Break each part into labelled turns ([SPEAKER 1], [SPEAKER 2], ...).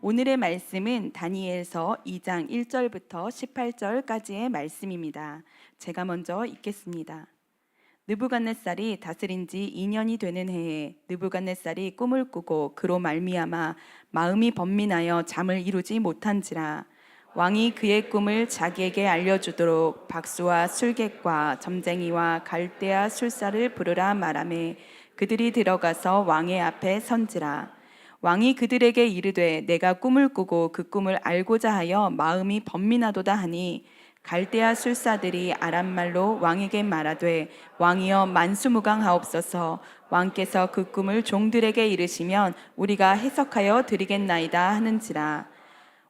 [SPEAKER 1] 오늘의 말씀은 다니엘서 2장 1절부터 18절까지의 말씀입니다. 제가 먼저 읽겠습니다. 느부갓네살이 다스린 지 2년이 되는 해에 느부갓네살이 꿈을 꾸고 그로 말미암아 마음이 번민하여 잠을 이루지 못한지라. 왕이 그의 꿈을 자기에게 알려주도록 박수와 술객과 점쟁이와 갈대아 술사를 부르라 말하매 그들이 들어가서 왕의 앞에 선지라. 왕이 그들에게 이르되 내가 꿈을 꾸고 그 꿈을 알고자 하여 마음이 번민하도다 하니 갈대아 술사들이 아람말로 왕에게 말하되 왕이여 만수무강하옵소서. 왕께서 그 꿈을 종들에게 이르시면 우리가 해석하여 드리겠나이다 하는지라.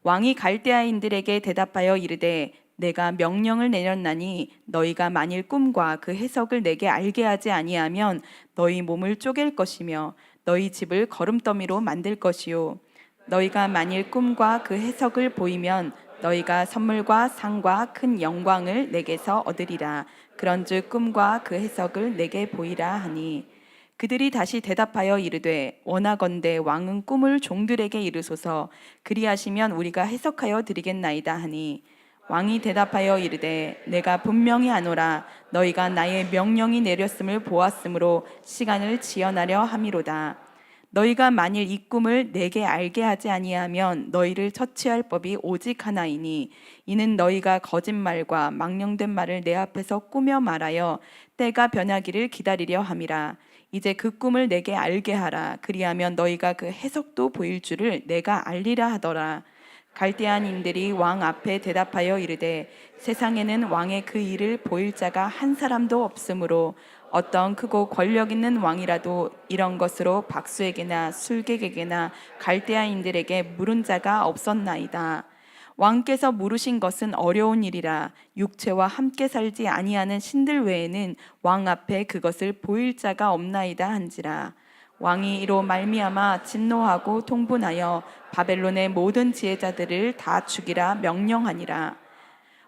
[SPEAKER 1] 왕이 갈대아인들에게 대답하여 이르되 내가 명령을 내렸나니 너희가 만일 꿈과 그 해석을 내게 알게 하지 아니하면 너희 몸을 쪼갤 것이며 너희 집을 거름더미로 만들 것이요 너희가 만일 꿈과 그 해석을 보이면 너희가 선물과 상과 큰 영광을 내게서 얻으리라. 그런즉 꿈과 그 해석을 내게 보이라 하니 그들이 다시 대답하여 이르되 원하건대 왕은 꿈을 종들에게 이르소서. 그리하시면 우리가 해석하여 드리겠나이다 하니 왕이 대답하여 이르되 내가 분명히 아노라. 너희가 나의 명령이 내렸음을 보았으므로 시간을 지연하려 함이로다. 너희가 만일 이 꿈을 내게 알게 하지 아니하면 너희를 처치할 법이 오직 하나이니 이는 너희가 거짓말과 망령된 말을 내 앞에서 꾸며 말하여 때가 변하기를 기다리려 함이라. 이제 그 꿈을 내게 알게 하라. 그리하면 너희가 그 해석도 보일 줄을 내가 알리라 하더라. 갈대아인들이 왕 앞에 대답하여 이르되 세상에는 왕의 그 일을 보일 자가 한 사람도 없으므로 어떤 크고 권력 있는 왕이라도 이런 것으로 박수에게나 술객에게나 갈대아인들에게 물은 자가 없었나이다. 왕께서 물으신 것은 어려운 일이라. 육체와 함께 살지 아니하는 신들 외에는 왕 앞에 그것을 보일 자가 없나이다 한지라. 왕이 이로 말미암아 진노하고 통분하여 바벨론의 모든 지혜자들을 다 죽이라 명령하니라.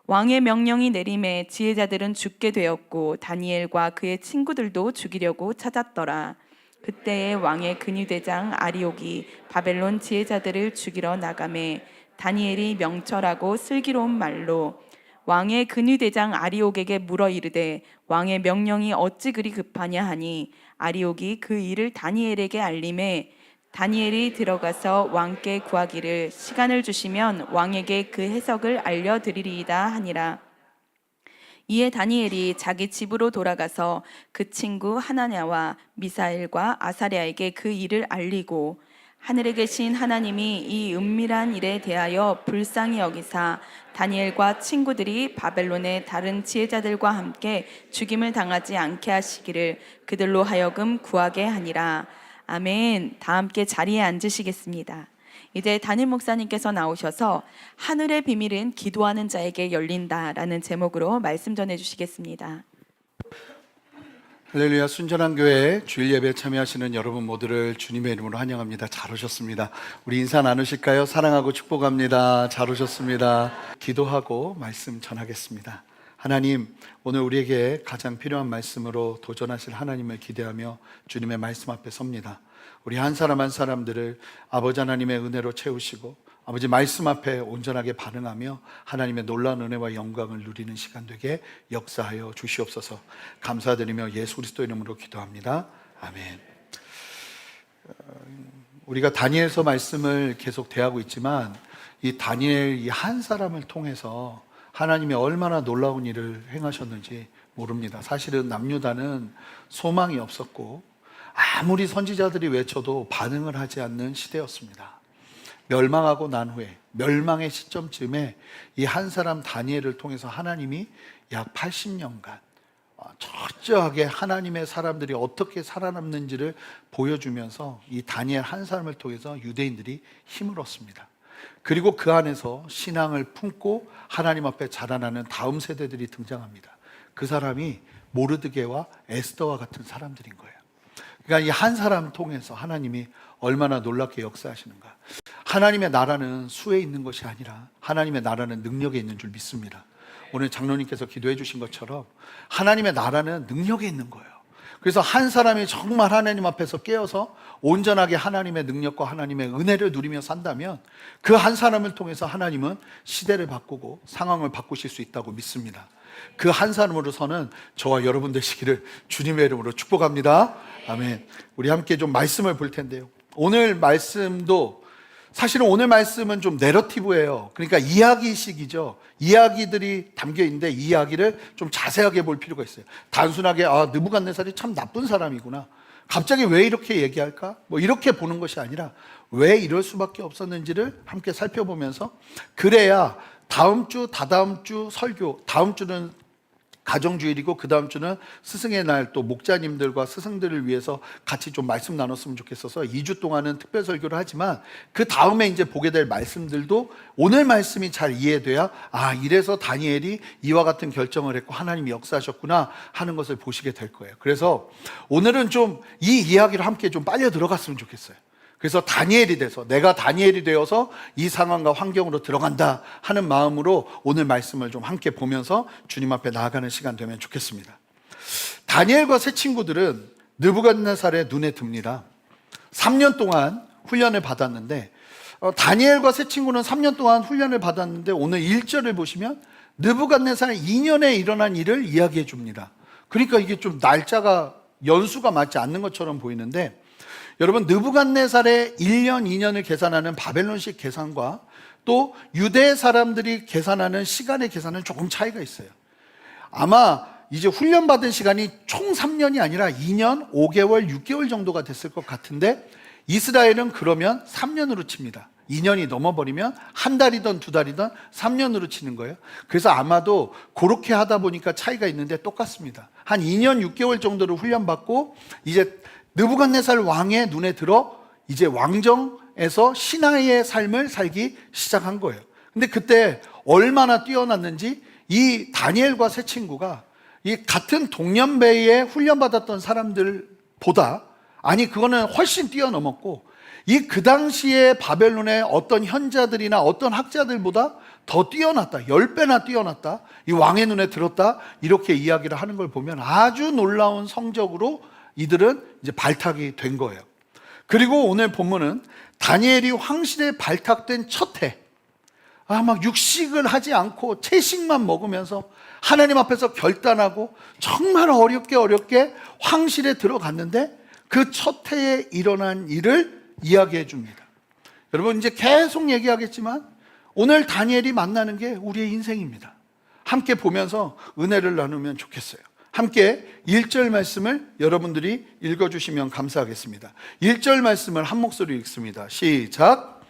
[SPEAKER 1] 왕의 명령이 내림에 지혜자들은 죽게 되었고 다니엘과 그의 친구들도 죽이려고 찾았더라. 그때에 왕의 근위대장 아리옥이 바벨론 지혜자들을 죽이러 나가매 다니엘이 명철하고 슬기로운 말로 왕의 근위대장 아리옥에게 물어 이르되 왕의 명령이 어찌 그리 급하냐 하니 아리옥이 그 일을 다니엘에게 알림해 다니엘이 들어가서 왕께 구하기를 시간을 주시면 왕에게 그 해석을 알려드리리이다 하니라. 이에 다니엘이 자기 집으로 돌아가서 그 친구 하나냐와 미사엘과 아사랴에게 그 일을 알리고 하늘에 계신 하나님이 이 은밀한 일에 대하여 불쌍히 여기사 다니엘과 친구들이 바벨론의 다른 지혜자들과 함께 죽임을 당하지 않게 하시기를 그들로 하여금 구하게 하니라. 아멘. 다 함께 자리에 앉으시겠습니다. 이제 담임 목사님께서 나오셔서 하늘의 비밀은 기도하는 자에게 열린다라는 제목으로 말씀 전해 주시겠습니다.
[SPEAKER 2] 할렐루야. 순전한 교회 주일 예배에 참여하시는 여러분 모두를 주님의 이름으로 환영합니다. 잘 오셨습니다. 우리 인사 나누실까요? 사랑하고 축복합니다. 잘 오셨습니다. 기도하고 말씀 전하겠습니다. 하나님, 오늘 우리에게 가장 필요한 말씀으로 도전하실 하나님을 기대하며 주님의 말씀 앞에 섭니다. 우리 한 사람 한 사람들을 아버지 하나님의 은혜로 채우시고 아버지 말씀 앞에 온전하게 반응하며 하나님의 놀라운 은혜와 영광을 누리는 시간 되게 역사하여 주시옵소서. 감사드리며 예수 그리스도 이름으로 기도합니다. 아멘. 우리가 다니엘서 말씀을 계속 대하고 있지만 이 다니엘 이 한 사람을 통해서 하나님이 얼마나 놀라운 일을 행하셨는지 모릅니다. 사실은 남유다는 소망이 없었고 아무리 선지자들이 외쳐도 반응을 하지 않는 시대였습니다. 멸망하고 난 후에 멸망의 시점쯤에 이 한 사람 다니엘을 통해서 하나님이 약 80년간 철저하게 하나님의 사람들이 어떻게 살아남는지를 보여주면서 이 다니엘 한 사람을 통해서 유대인들이 힘을 얻습니다. 그리고 그 안에서 신앙을 품고 하나님 앞에 자라나는 다음 세대들이 등장합니다. 그 사람이 모르드게와 에스더와 같은 사람들인 거예요. 그러니까 이 한 사람 통해서 하나님이 얼마나 놀랍게 역사하시는가. 하나님의 나라는 수에 있는 것이 아니라 하나님의 나라는 능력에 있는 줄 믿습니다. 오늘 장로님께서 기도해 주신 것처럼 하나님의 나라는 능력에 있는 거예요. 그래서 한 사람이 정말 하나님 앞에서 깨어서 온전하게 하나님의 능력과 하나님의 은혜를 누리며 산다면 그 한 사람을 통해서 하나님은 시대를 바꾸고 상황을 바꾸실 수 있다고 믿습니다. 그 한 사람으로서는 저와 여러분 되시기를 주님의 이름으로 축복합니다. 아멘. 우리 함께 좀 말씀을 볼 텐데요. 오늘 말씀도 사실은 오늘 말씀은 좀 내러티브예요. 그러니까 이야기식이죠. 이야기들이 담겨 있는데 이 이야기를 좀 자세하게 볼 필요가 있어요. 단순하게 느부갓네살이 참 나쁜 사람이구나, 갑자기 왜 이렇게 얘기할까, 뭐 이렇게 보는 것이 아니라 왜 이럴 수밖에 없었는지를 함께 살펴보면서, 그래야 다음 주, 다다음 주 설교, 다음 주는 가정주일이고 그 다음 주는 스승의 날, 또 목자님들과 스승들을 위해서 같이 좀 말씀 나눴으면 좋겠어서 2주 동안은 특별 설교를 하지만 그 다음에 이제 보게 될 말씀들도 오늘 말씀이 잘 이해돼야 이래서 다니엘이 이와 같은 결정을 했고 하나님이 역사하셨구나 하는 것을 보시게 될 거예요. 그래서 오늘은 좀 이 이야기를 함께 좀 빨려 들어갔으면 좋겠어요. 그래서 다니엘이 돼서, 내가 다니엘이 되어서 이 상황과 환경으로 들어간다 하는 마음으로 오늘 말씀을 좀 함께 보면서 주님 앞에 나아가는 시간 되면 좋겠습니다. 다니엘과 세 친구들은 느부갓네살의 눈에 듭니다. 3년 동안 훈련을 받았는데, 다니엘과 세 친구는 3년 동안 훈련을 받았는데 오늘 1절을 보시면 느부갓네살 2년에 일어난 일을 이야기해 줍니다. 그러니까 이게 좀 날짜가 연수가 맞지 않는 것처럼 보이는데, 여러분, 느부갓네살의 1년, 2년을 계산하는 바벨론식 계산과 또 유대 사람들이 계산하는 시간의 계산은 조금 차이가 있어요. 아마 이제 훈련받은 시간이 총 3년이 아니라 2년, 5개월, 6개월 정도가 됐을 것 같은데, 이스라엘은 그러면 3년으로 칩니다. 2년이 넘어버리면 한 달이든 두 달이든 3년으로 치는 거예요. 그래서 아마도 그렇게 하다 보니까 차이가 있는데 똑같습니다. 한 2년 6개월 정도를 훈련받고 이제 느부갓네살 왕의 눈에 들어 이제 왕정에서 신하의 삶을 살기 시작한 거예요. 근데 그때 얼마나 뛰어났는지 이 다니엘과 세 친구가 이 같은 동년배에 훈련받았던 사람들보다, 그거는 훨씬 뛰어넘었고, 그 당시에 바벨론의 어떤 현자들이나 어떤 학자들보다 더 뛰어났다, 10배나 뛰어났다, 이 왕의 눈에 들었다, 이렇게 이야기를 하는 걸 보면 아주 놀라운 성적으로 이들은 이제 발탁이 된 거예요. 그리고 오늘 본문은 다니엘이 황실에 발탁된 첫 해, 막 육식을 하지 않고 채식만 먹으면서 하나님 앞에서 결단하고 정말 어렵게 황실에 들어갔는데 그 첫 해에 일어난 일을 이야기해 줍니다. 여러분, 이제 계속 얘기하겠지만 오늘 다니엘이 만나는 게 우리의 인생입니다. 함께 보면서 은혜를 나누면 좋겠어요. 함께 1절 말씀을 여러분들이 읽어주시면 감사하겠습니다. 1절 말씀을 한 목소리 읽습니다. 시작.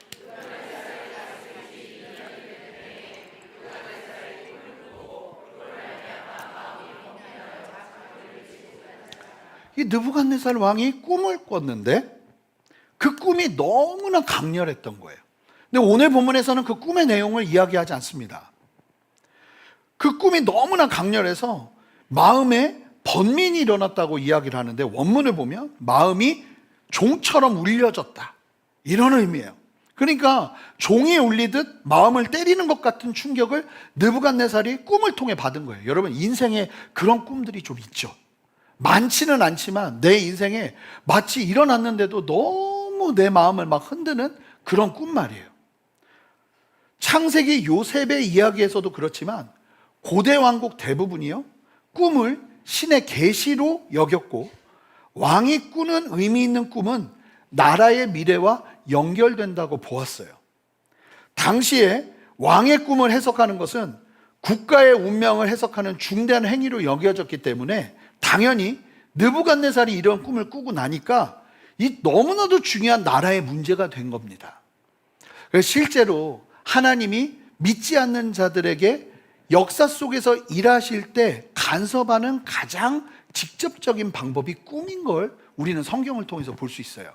[SPEAKER 2] 이 느부갓네살 왕이 꿈을 꿨는데 그 꿈이 너무나 강렬했던 거예요. 근데 오늘 본문에서는 그 꿈의 내용을 이야기하지 않습니다. 그 꿈이 너무나 강렬해서 마음에 번민이 일어났다고 이야기를 하는데, 원문을 보면 마음이 종처럼 울려졌다, 이런 의미예요. 그러니까 종이 울리듯 마음을 때리는 것 같은 충격을 느부갓네살이 꿈을 통해 받은 거예요. 여러분, 인생에 그런 꿈들이 좀 있죠. 많지는 않지만 내 인생에 마치 일어났는데도 너무 내 마음을 막 흔드는 그런 꿈 말이에요. 창세기 요셉의 이야기에서도 그렇지만 고대 왕국 대부분이요, 꿈을 신의 계시로 여겼고, 왕이 꾸는 의미 있는 꿈은 나라의 미래와 연결된다고 보았어요. 당시에 왕의 꿈을 해석하는 것은 국가의 운명을 해석하는 중대한 행위로 여겨졌기 때문에 당연히 느부갓네살이 이런 꿈을 꾸고 나니까 이 너무나도 중요한 나라의 문제가 된 겁니다. 그래서 실제로 하나님이 믿지 않는 자들에게 역사 속에서 일하실 때 간섭하는 가장 직접적인 방법이 꿈인 걸 우리는 성경을 통해서 볼 수 있어요.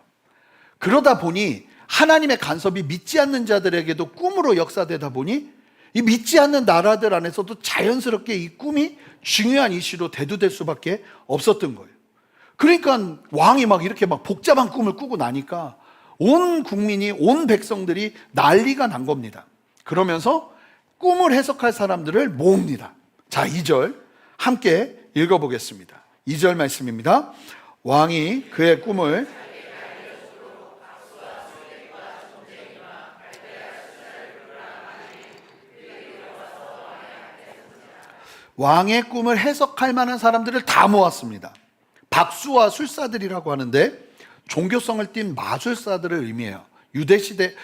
[SPEAKER 2] 그러다 보니 하나님의 간섭이 믿지 않는 자들에게도 꿈으로 역사되다 보니 이 믿지 않는 나라들 안에서도 자연스럽게 이 꿈이 중요한 이슈로 대두될 수밖에 없었던 거예요. 그러니까 왕이 막 이렇게 막 복잡한 꿈을 꾸고 나니까 온 국민이, 온 백성들이 난리가 난 겁니다. 그러면서 꿈을 해석할 사람들을 모읍니다. 자, 2절 함께 읽어보겠습니다. 2절 말씀입니다. 왕이 그의 꿈을 왕의 꿈을 해석할 만한 사람들을 다 모았습니다. 박수와 술사들이라고 하는데 종교성을 띤 마술사들을 의미해요. 유대시대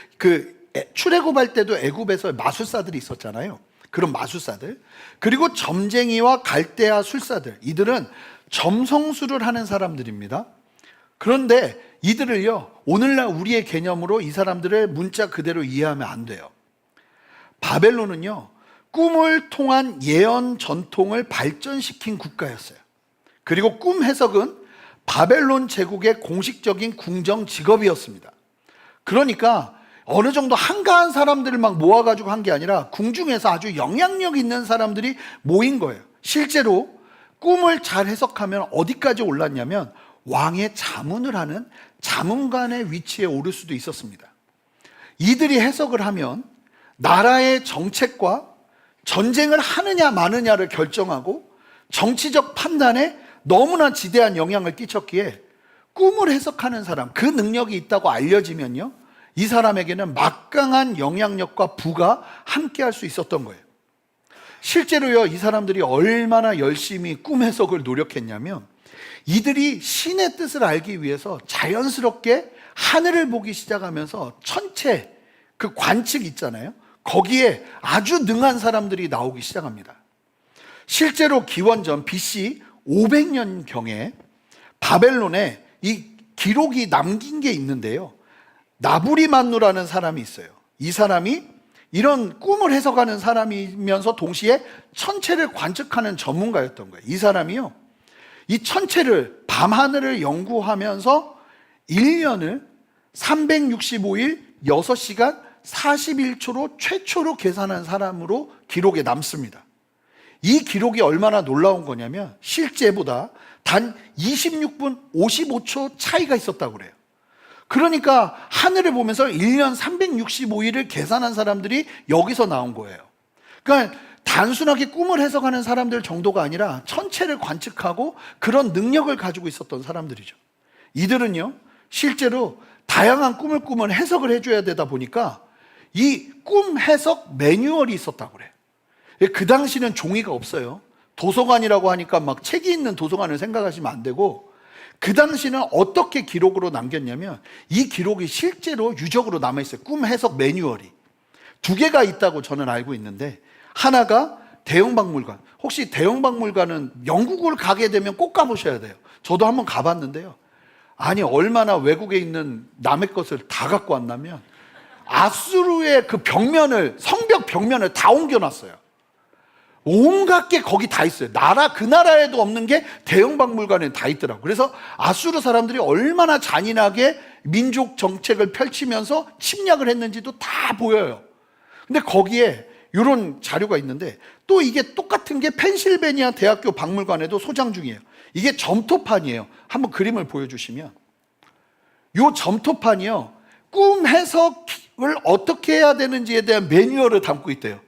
[SPEAKER 2] 출애굽할 때도 애굽에서 마술사들이 있었잖아요. 그런 마술사들. 그리고 점쟁이와 갈대아 술사들. 이들은 점성술을 하는 사람들입니다. 그런데 이들을요, 오늘날 우리의 개념으로 이 사람들을 문자 그대로 이해하면 안 돼요. 바벨론은요, 꿈을 통한 예언 전통을 발전시킨 국가였어요. 그리고 꿈 해석은 바벨론 제국의 공식적인 궁정 직업이었습니다. 그러니까 어느 정도 한가한 사람들을 막 모아가지고 한 게 아니라 궁중에서 아주 영향력 있는 사람들이 모인 거예요. 실제로 꿈을 잘 해석하면 어디까지 올랐냐면 왕의 자문을 하는 자문관의 위치에 오를 수도 있었습니다. 이들이 해석을 하면 나라의 정책과 전쟁을 하느냐 마느냐를 결정하고 정치적 판단에 너무나 지대한 영향을 끼쳤기에 꿈을 해석하는 사람, 그 능력이 있다고 알려지면요, 이 사람에게는 막강한 영향력과 부가 함께할 수 있었던 거예요. 실제로요, 이 사람들이 얼마나 열심히 꿈 해석을 노력했냐면 이들이 신의 뜻을 알기 위해서 자연스럽게 하늘을 보기 시작하면서 천체, 그 관측 있잖아요. 거기에 아주 능한 사람들이 나오기 시작합니다. 실제로 기원전 BC 500년경에 바벨론에 이 기록이 남긴 게 있는데요. 나부리만누라는 사람이 있어요. 이 사람이 이런 꿈을 해석하는 사람이면서 동시에 천체를 관측하는 전문가였던 거예요. 이 사람이요, 이 천체를, 밤하늘을 연구하면서 1년을 365일 6시간 41초로 최초로 계산한 사람으로 기록에 남습니다. 이 기록이 얼마나 놀라운 거냐면 실제보다 단 26분 55초 차이가 있었다고 그래요. 그러니까 하늘을 보면서 1년 365일을 계산한 사람들이 여기서 나온 거예요. 그러니까 단순하게 꿈을 해석하는 사람들 정도가 아니라 천체를 관측하고 그런 능력을 가지고 있었던 사람들이죠. 이들은요, 실제로 다양한 꿈을 꾸면 해석을 해줘야 되다 보니까 이 꿈 해석 매뉴얼이 있었다고 그래요. 그 당시는 종이가 없어요. 도서관이라고 하니까 막 책이 있는 도서관을 생각하시면 안 되고, 그 당시는 어떻게 기록으로 남겼냐면 이 기록이 실제로 유적으로 남아있어요. 꿈 해석 매뉴얼이 2개가 있다고 저는 알고 있는데, 하나가 대형박물관. 혹시 대형박물관은 영국을 가게 되면 꼭 가보셔야 돼요. 저도 한번 가봤는데요, 아니 얼마나 외국에 있는 남의 것을 다 갖고 왔냐면 아수르의 그 벽면을, 성벽 벽면을 다 옮겨놨어요. 온갖 게 거기 다 있어요. 그 나라에도 없는 게 대형 박물관에 다 있더라고요. 그래서 아수르 사람들이 얼마나 잔인하게 민족 정책을 펼치면서 침략을 했는지도 다 보여요. 근데 거기에 이런 자료가 있는데, 또 이게 똑같은 게 펜실베니아 대학교 박물관에도 소장 중이에요. 이게 점토판이에요. 한번 그림을 보여주시면, 이 점토판이요, 꿈 해석을 어떻게 해야 되는지에 대한 매뉴얼을 담고 있대요.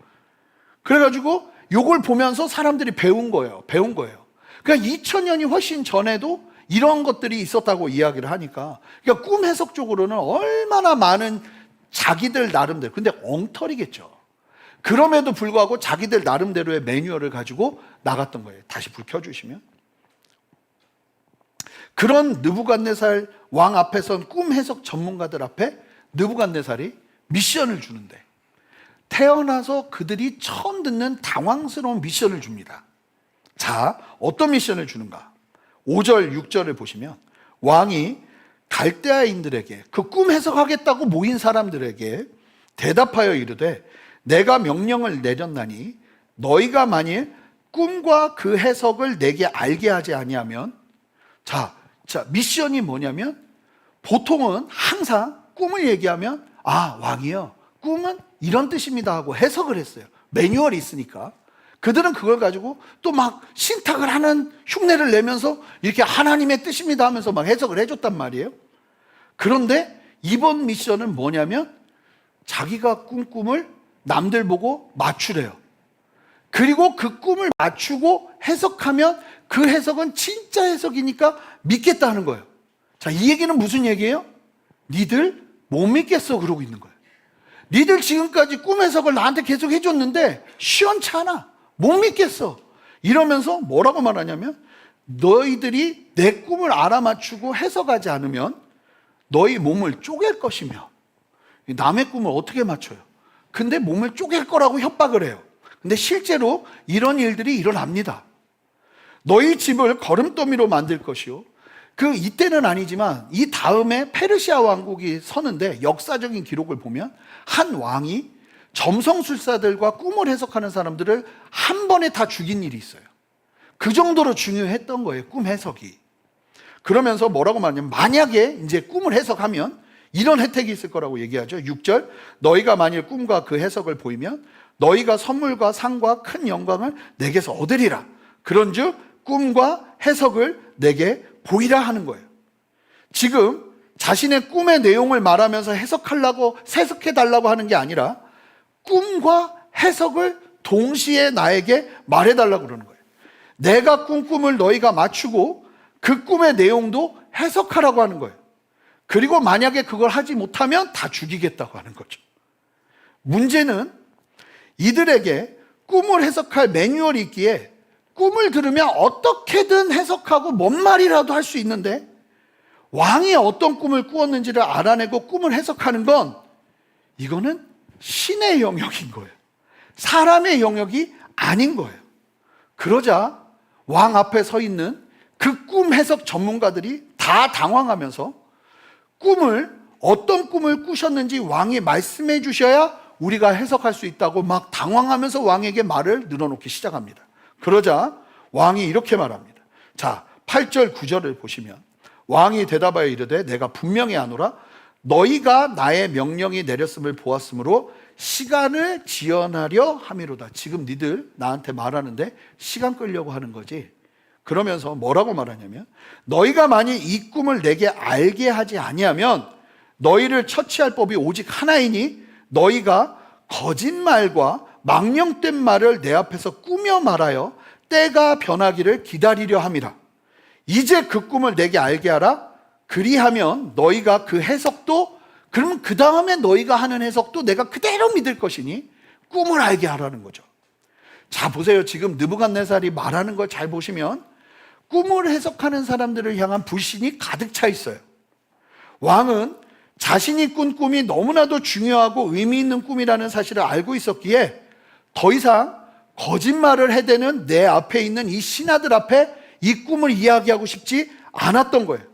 [SPEAKER 2] 그래가지고 요걸 보면서 사람들이 배운 거예요. 그러니까 2000년이 훨씬 전에도 이런 것들이 있었다고 이야기를 하니까, 그러니까 꿈 해석 쪽으로는 얼마나 많은 자기들 나름대로, 근데 엉터리겠죠. 그럼에도 불구하고 자기들 나름대로의 매뉴얼을 가지고 나갔던 거예요. 다시 불 켜주시면, 그런 느부갓네살 왕 앞에 선 꿈 해석 전문가들 앞에 느부갓네살이 미션을 주는데, 태어나서 그들이 처음 듣는 당황스러운 미션을 줍니다. 자, 어떤 미션을 주는가? 5절, 6절을 보시면 왕이 갈대아인들에게, 그 꿈 해석하겠다고 모인 사람들에게 대답하여 이르되, 내가 명령을 내렸나니 너희가 만일 꿈과 그 해석을 내게 알게 하지 아니하면, 자, 미션이 뭐냐면, 보통은 항상 꿈을 얘기하면 왕이요, 꿈은 이런 뜻입니다 하고 해석을 했어요. 매뉴얼이 있으니까. 그들은 그걸 가지고 또 막 신탁을 하는 흉내를 내면서 이렇게 하나님의 뜻입니다 하면서 막 해석을 해줬단 말이에요. 그런데 이번 미션은 뭐냐면 자기가 꾼 꿈을 남들 보고 맞추래요. 그리고 그 꿈을 맞추고 해석하면 그 해석은 진짜 해석이니까 믿겠다 하는 거예요. 자, 이 얘기는 무슨 얘기예요? 니들 못 믿겠어 그러고 있는 거예요. 니들 지금까지 꿈 해석을 나한테 계속 해줬는데 시원찮아, 못 믿겠어. 이러면서 뭐라고 말하냐면 너희들이 내 꿈을 알아맞추고 해석하지 않으면 너희 몸을 쪼갤 것이며. 남의 꿈을 어떻게 맞춰요? 근데 몸을 쪼갤 거라고 협박을 해요. 근데 실제로 이런 일들이 일어납니다. 너희 집을 거름더미로 만들 것이요. 이때는 아니지만 이 다음에 페르시아 왕국이 서는데 역사적인 기록을 보면 한 왕이 점성술사들과 꿈을 해석하는 사람들을 한 번에 다 죽인 일이 있어요. 그 정도로 중요했던 거예요, 꿈 해석이. 그러면서 뭐라고 말하냐면 만약에 이제 꿈을 해석하면 이런 혜택이 있을 거라고 얘기하죠. 6절, 너희가 만일 꿈과 그 해석을 보이면 너희가 선물과 상과 큰 영광을 내게서 얻으리라. 그런즉 꿈과 해석을 내게 보이라 하는 거예요. 지금 자신의 꿈의 내용을 말하면서 해석해달라고 하는 게 아니라 꿈과 해석을 동시에 나에게 말해달라고 그러는 거예요. 내가 꾼 꿈을 너희가 맞추고 그 꿈의 내용도 해석하라고 하는 거예요. 그리고 만약에 그걸 하지 못하면 다 죽이겠다고 하는 거죠. 문제는 이들에게 꿈을 해석할 매뉴얼이 있기에 꿈을 들으면 어떻게든 해석하고 뭔 말이라도 할 수 있는데 왕이 어떤 꿈을 꾸었는지를 알아내고 꿈을 해석하는 건 이거는 신의 영역인 거예요. 사람의 영역이 아닌 거예요. 그러자 왕 앞에 서 있는 그 꿈 해석 전문가들이 다 당황하면서 어떤 꿈을 꾸셨는지 왕이 말씀해 주셔야 우리가 해석할 수 있다고 막 당황하면서 왕에게 말을 늘어놓기 시작합니다. 그러자 왕이 이렇게 말합니다. 자, 8절 9절을 보시면 왕이 대답하여 이르되 내가 분명히 아노라 너희가 나의 명령이 내렸음을 보았으므로 시간을 지연하려 함이로다. 지금 니들 나한테 말하는데 시간 끌려고 하는 거지. 그러면서 뭐라고 말하냐면 너희가 만일 이 꿈을 내게 알게 하지 아니하면 너희를 처치할 법이 오직 하나이니 너희가 거짓말과 망령된 말을 내 앞에서 꾸며 말하여 때가 변하기를 기다리려 함이라. 이제 그 꿈을 내게 알게 하라. 그리하면 너희가 그 해석도 그러면 그 다음에 너희가 하는 해석도 내가 그대로 믿을 것이니 꿈을 알게 하라는 거죠. 자, 보세요. 지금 느부갓네살이 말하는 걸 잘 보시면 꿈을 해석하는 사람들을 향한 불신이 가득 차 있어요. 왕은 자신이 꾼 꿈이 너무나도 중요하고 의미 있는 꿈이라는 사실을 알고 있었기에 더 이상 거짓말을 해대는 내 앞에 있는 이 신하들 앞에 이 꿈을 이야기하고 싶지 않았던 거예요.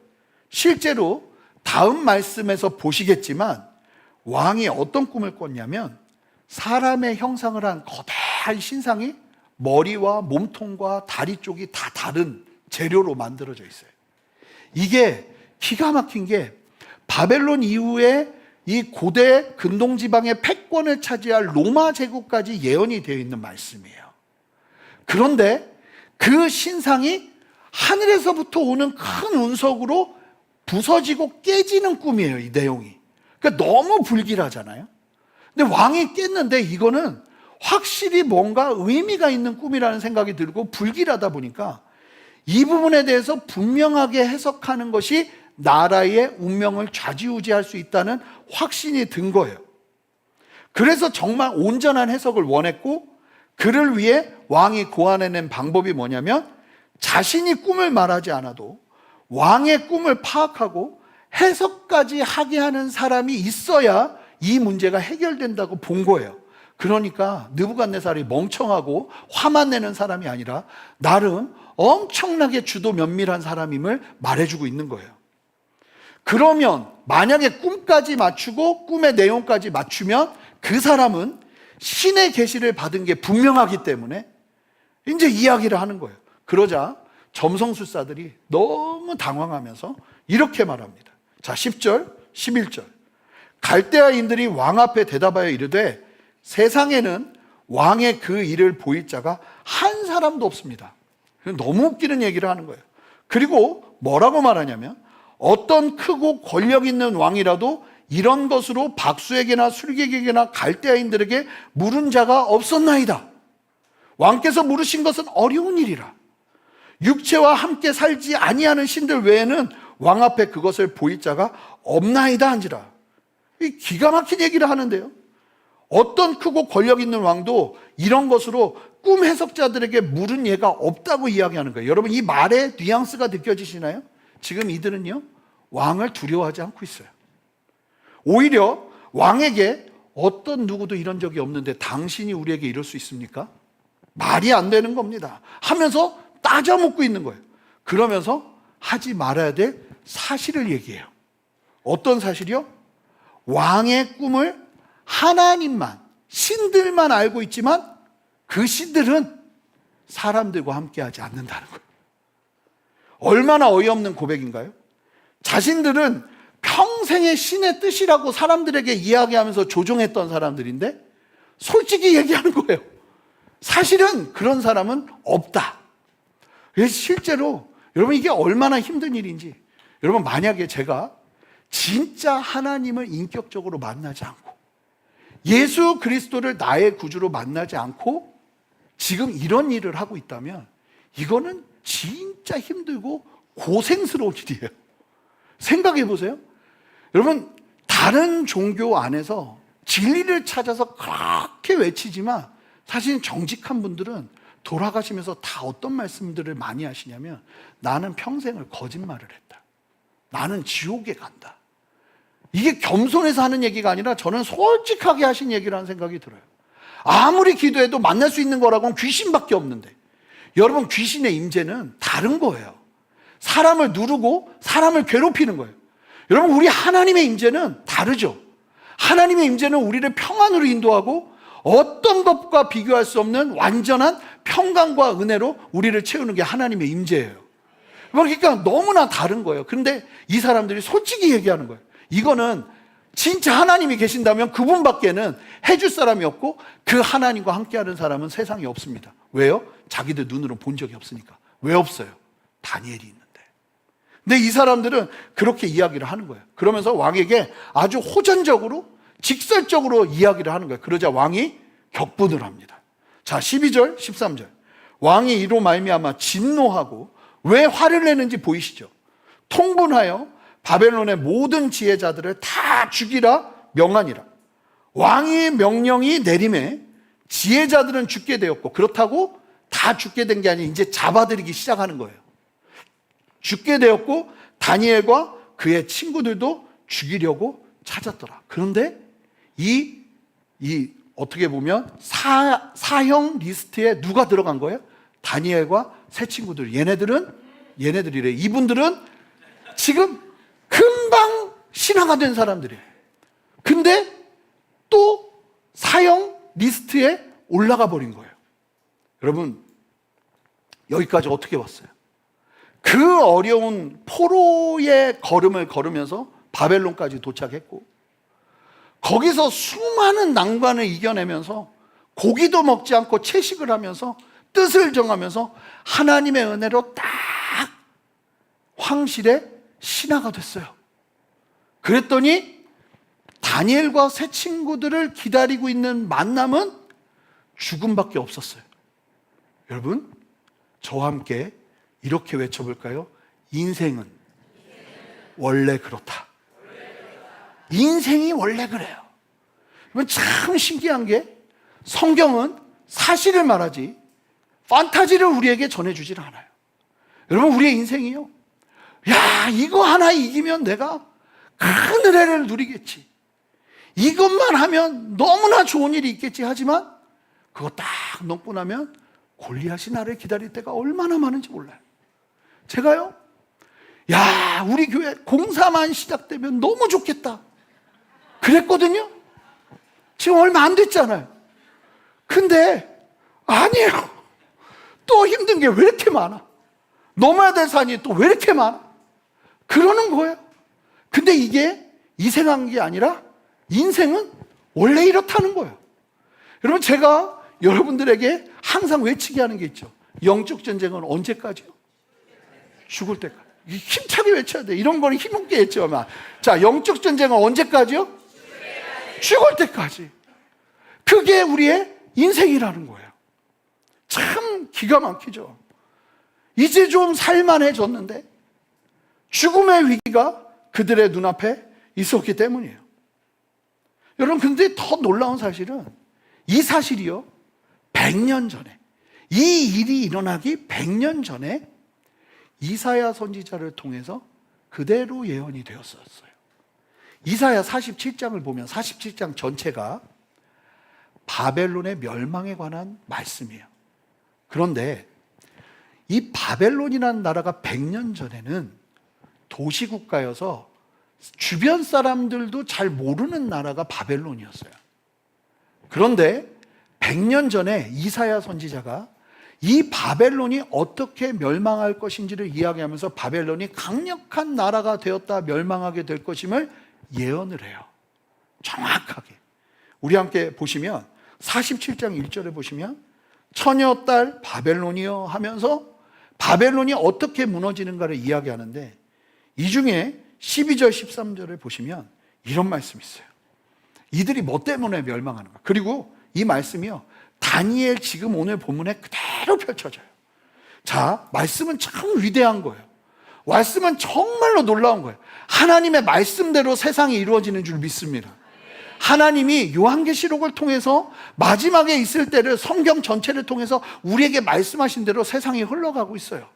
[SPEAKER 2] 실제로 다음 말씀에서 보시겠지만 왕이 어떤 꿈을 꿨냐면 사람의 형상을 한 거대한 신상이 머리와 몸통과 다리 쪽이 다 다른 재료로 만들어져 있어요. 이게 기가 막힌 게 바벨론 이후에 이 고대 근동지방의 패권을 차지할 로마 제국까지 예언이 되어 있는 말씀이에요. 그런데 그 신상이 하늘에서부터 오는 큰 운석으로 부서지고 깨지는 꿈이에요, 이 내용이. 그러니까 너무 불길하잖아요. 근데 왕이 깼는데 이거는 확실히 뭔가 의미가 있는 꿈이라는 생각이 들고 불길하다 보니까 이 부분에 대해서 분명하게 해석하는 것이 나라의 운명을 좌지우지할 수 있다는 확신이 든 거예요. 그래서 정말 온전한 해석을 원했고 그를 위해 왕이 고안해낸 방법이 뭐냐면 자신이 꿈을 말하지 않아도 왕의 꿈을 파악하고 해석까지 하게 하는 사람이 있어야 이 문제가 해결된다고 본 거예요. 그러니까 느부갓네살이 멍청하고 화만 내는 사람이 아니라 나름 엄청나게 주도 면밀한 사람임을 말해주고 있는 거예요. 그러면 만약에 꿈까지 맞추고 꿈의 내용까지 맞추면 그 사람은 신의 계시를 받은 게 분명하기 때문에 이제 이야기를 하는 거예요. 그러자 점성술사들이 너무 당황하면서 이렇게 말합니다. 자, 10절, 11절. 갈대아인들이 왕 앞에 대답하여 이르되 세상에는 왕의 그 일을 보일 자가 한 사람도 없습니다. 너무 웃기는 얘기를 하는 거예요. 그리고 뭐라고 말하냐면 어떤 크고 권력 있는 왕이라도 이런 것으로 박수에게나 술객에게나 갈대아인들에게 물은 자가 없었나이다. 왕께서 물으신 것은 어려운 일이라. 육체와 함께 살지 아니하는 신들 외에는 왕 앞에 그것을 보일 자가 없나이다 한지라. 이 기가 막힌 얘기를 하는데요. 어떤 크고 권력 있는 왕도 이런 것으로 꿈 해석자들에게 물은 예가 없다고 이야기하는 거예요. 여러분, 이 말의 뉘앙스가 느껴지시나요? 지금 이들은요, 왕을 두려워하지 않고 있어요. 오히려 왕에게 어떤 누구도 이런 적이 없는데 당신이 우리에게 이럴 수 있습니까? 말이 안 되는 겁니다 하면서 따져 묻고 있는 거예요. 그러면서 하지 말아야 될 사실을 얘기해요. 어떤 사실이요? 왕의 꿈을 하나님만, 신들만 알고 있지만 그 신들은 사람들과 함께하지 않는다는 거예요. 얼마나 어이없는 고백인가요? 자신들은 평생의 신의 뜻이라고 사람들에게 이야기하면서 조종했던 사람들인데 솔직히 얘기하는 거예요. 사실은 그런 사람은 없다. 그래서 실제로 여러분, 이게 얼마나 힘든 일인지, 여러분, 만약에 제가 진짜 하나님을 인격적으로 만나지 않고 예수 그리스도를 나의 구주로 만나지 않고 지금 이런 일을 하고 있다면 이거는 진짜 힘들고 고생스러운 일이에요. 생각해 보세요. 여러분, 다른 종교 안에서 진리를 찾아서 그렇게 외치지만 사실 정직한 분들은 돌아가시면서 다 어떤 말씀들을 많이 하시냐면, 나는 평생을 거짓말을 했다, 나는 지옥에 간다. 이게 겸손해서 하는 얘기가 아니라 저는 솔직하게 하신 얘기라는 생각이 들어요. 아무리 기도해도 만날 수 있는 거라고는 귀신밖에 없는데, 여러분, 귀신의 임재는 다른 거예요. 사람을 누르고 사람을 괴롭히는 거예요. 여러분, 우리 하나님의 임재는 다르죠. 하나님의 임재는 우리를 평안으로 인도하고 어떤 것과 비교할 수 없는 완전한 평강과 은혜로 우리를 채우는 게 하나님의 임재예요. 그러니까 너무나 다른 거예요. 그런데 이 사람들이 솔직히 얘기하는 거예요. 이거는 진짜 하나님이 계신다면 그분밖에는 해줄 사람이 없고 그 하나님과 함께하는 사람은 세상에 없습니다. 왜요? 자기들 눈으로 본 적이 없으니까. 왜 없어요? 다니엘이 있는데. 근데 이 사람들은 그렇게 이야기를 하는 거예요. 그러면서 왕에게 아주 호전적으로, 직설적으로 이야기를 하는 거예요. 그러자 왕이 격분을 합니다. 자, 12절, 13절. 왕이 이로 말미암아 진노하고, 왜 화를 내는지 보이시죠? 통분하여 바벨론의 모든 지혜자들을 다 죽이라 명하니라. 왕의 명령이 내림에 지혜자들은 죽게 되었고, 그렇다고 다 죽게 된 게 아니라 이제 잡아들이기 시작하는 거예요. 죽게 되었고 다니엘과 그의 친구들도 죽이려고 찾았더라. 그런데 이 어떻게 보면 사형 리스트에 누가 들어간 거예요? 다니엘과 세 친구들. 얘네들이래. 이분들은 지금 금방 신하가 된 사람들이에요. 근데 또 사형 리스트에 올라가 버린 거예요. 여러분, 여기까지 어떻게 왔어요? 그 어려운 포로의 걸음을 걸으면서 바벨론까지 도착했고, 거기서 수많은 난관을 이겨내면서 고기도 먹지 않고 채식을 하면서 뜻을 정하면서 하나님의 은혜로 딱 황실의 신하가 됐어요. 그랬더니 다니엘과 세 친구들을 기다리고 있는 만남은 죽음밖에 없었어요. 여러분, 저와 함께 이렇게 외쳐볼까요? 인생은 원래 그렇다. 인생이 원래 그래요. 참 신기한 게, 성경은 사실을 말하지 판타지를 우리에게 전해주질 않아요. 여러분, 우리의 인생이요, 야, 이거 하나 이기면 내가 큰 은혜를 누리겠지, 이것만 하면 너무나 좋은 일이 있겠지 하지만 그거 딱 넘고 나면 골리앗이 나를 기다릴 때가 얼마나 많은지 몰라요. 제가요, 야, 우리 교회 공사만 시작되면 너무 좋겠다 그랬거든요. 지금 얼마 안 됐잖아요. 근데 아니에요. 또 힘든 게 왜 이렇게 많아? 넘어야 될 산이 또 왜 이렇게 많아? 그러는 거예요. 근데 이게 이상한 게 아니라 인생은 원래 이렇다는 거예요. 여러분, 제가 여러분들에게 항상 외치게 하는 게 있죠. 영적 전쟁은 언제까지요? 죽을 때까지. 힘차게 외쳐야 돼. 이런 거는 힘없게 외쳐야만. 자, 영적 전쟁은 언제까지요? 죽을 때까지. 그게 우리의 인생이라는 거예요. 참 기가 막히죠. 이제 좀 살만해졌는데 죽음의 위기가 그들의 눈앞에 있었기 때문이에요. 여러분, 근데 더 놀라운 사실은 이 사실이요, 100년 전에 이 일이 일어나기 100년 전에 이사야 선지자를 통해서 그대로 예언이 되었었어요. 이사야 47장을 보면 47장 전체가 바벨론의 멸망에 관한 말씀이에요. 그런데 이 바벨론이라는 나라가 100년 전에는 도시국가여서 주변 사람들도 잘 모르는 나라가 바벨론이었어요. 그런데 100년 전에 이사야 선지자가 이 바벨론이 어떻게 멸망할 것인지를 이야기하면서 바벨론이 강력한 나라가 되었다 멸망하게 될 것임을 예언을 해요. 정확하게. 우리 함께 보시면 47장 1절에 보시면 처녀 딸 바벨론이여 하면서 바벨론이 어떻게 무너지는가를 이야기하는데 이 중에 12절 13절을 보시면 이런 말씀이 있어요. 이들이 뭐 때문에 멸망하는가. 그리고 이 말씀이요 다니엘 지금 오늘 본문에 그대로 펼쳐져요. 자, 말씀은 참 위대한 거예요. 말씀은 정말로 놀라운 거예요. 하나님의 말씀대로 세상이 이루어지는 줄 믿습니다. 하나님이 요한계시록을 통해서 마지막에 있을 때를 성경 전체를 통해서 우리에게 말씀하신 대로 세상이 흘러가고 있어요.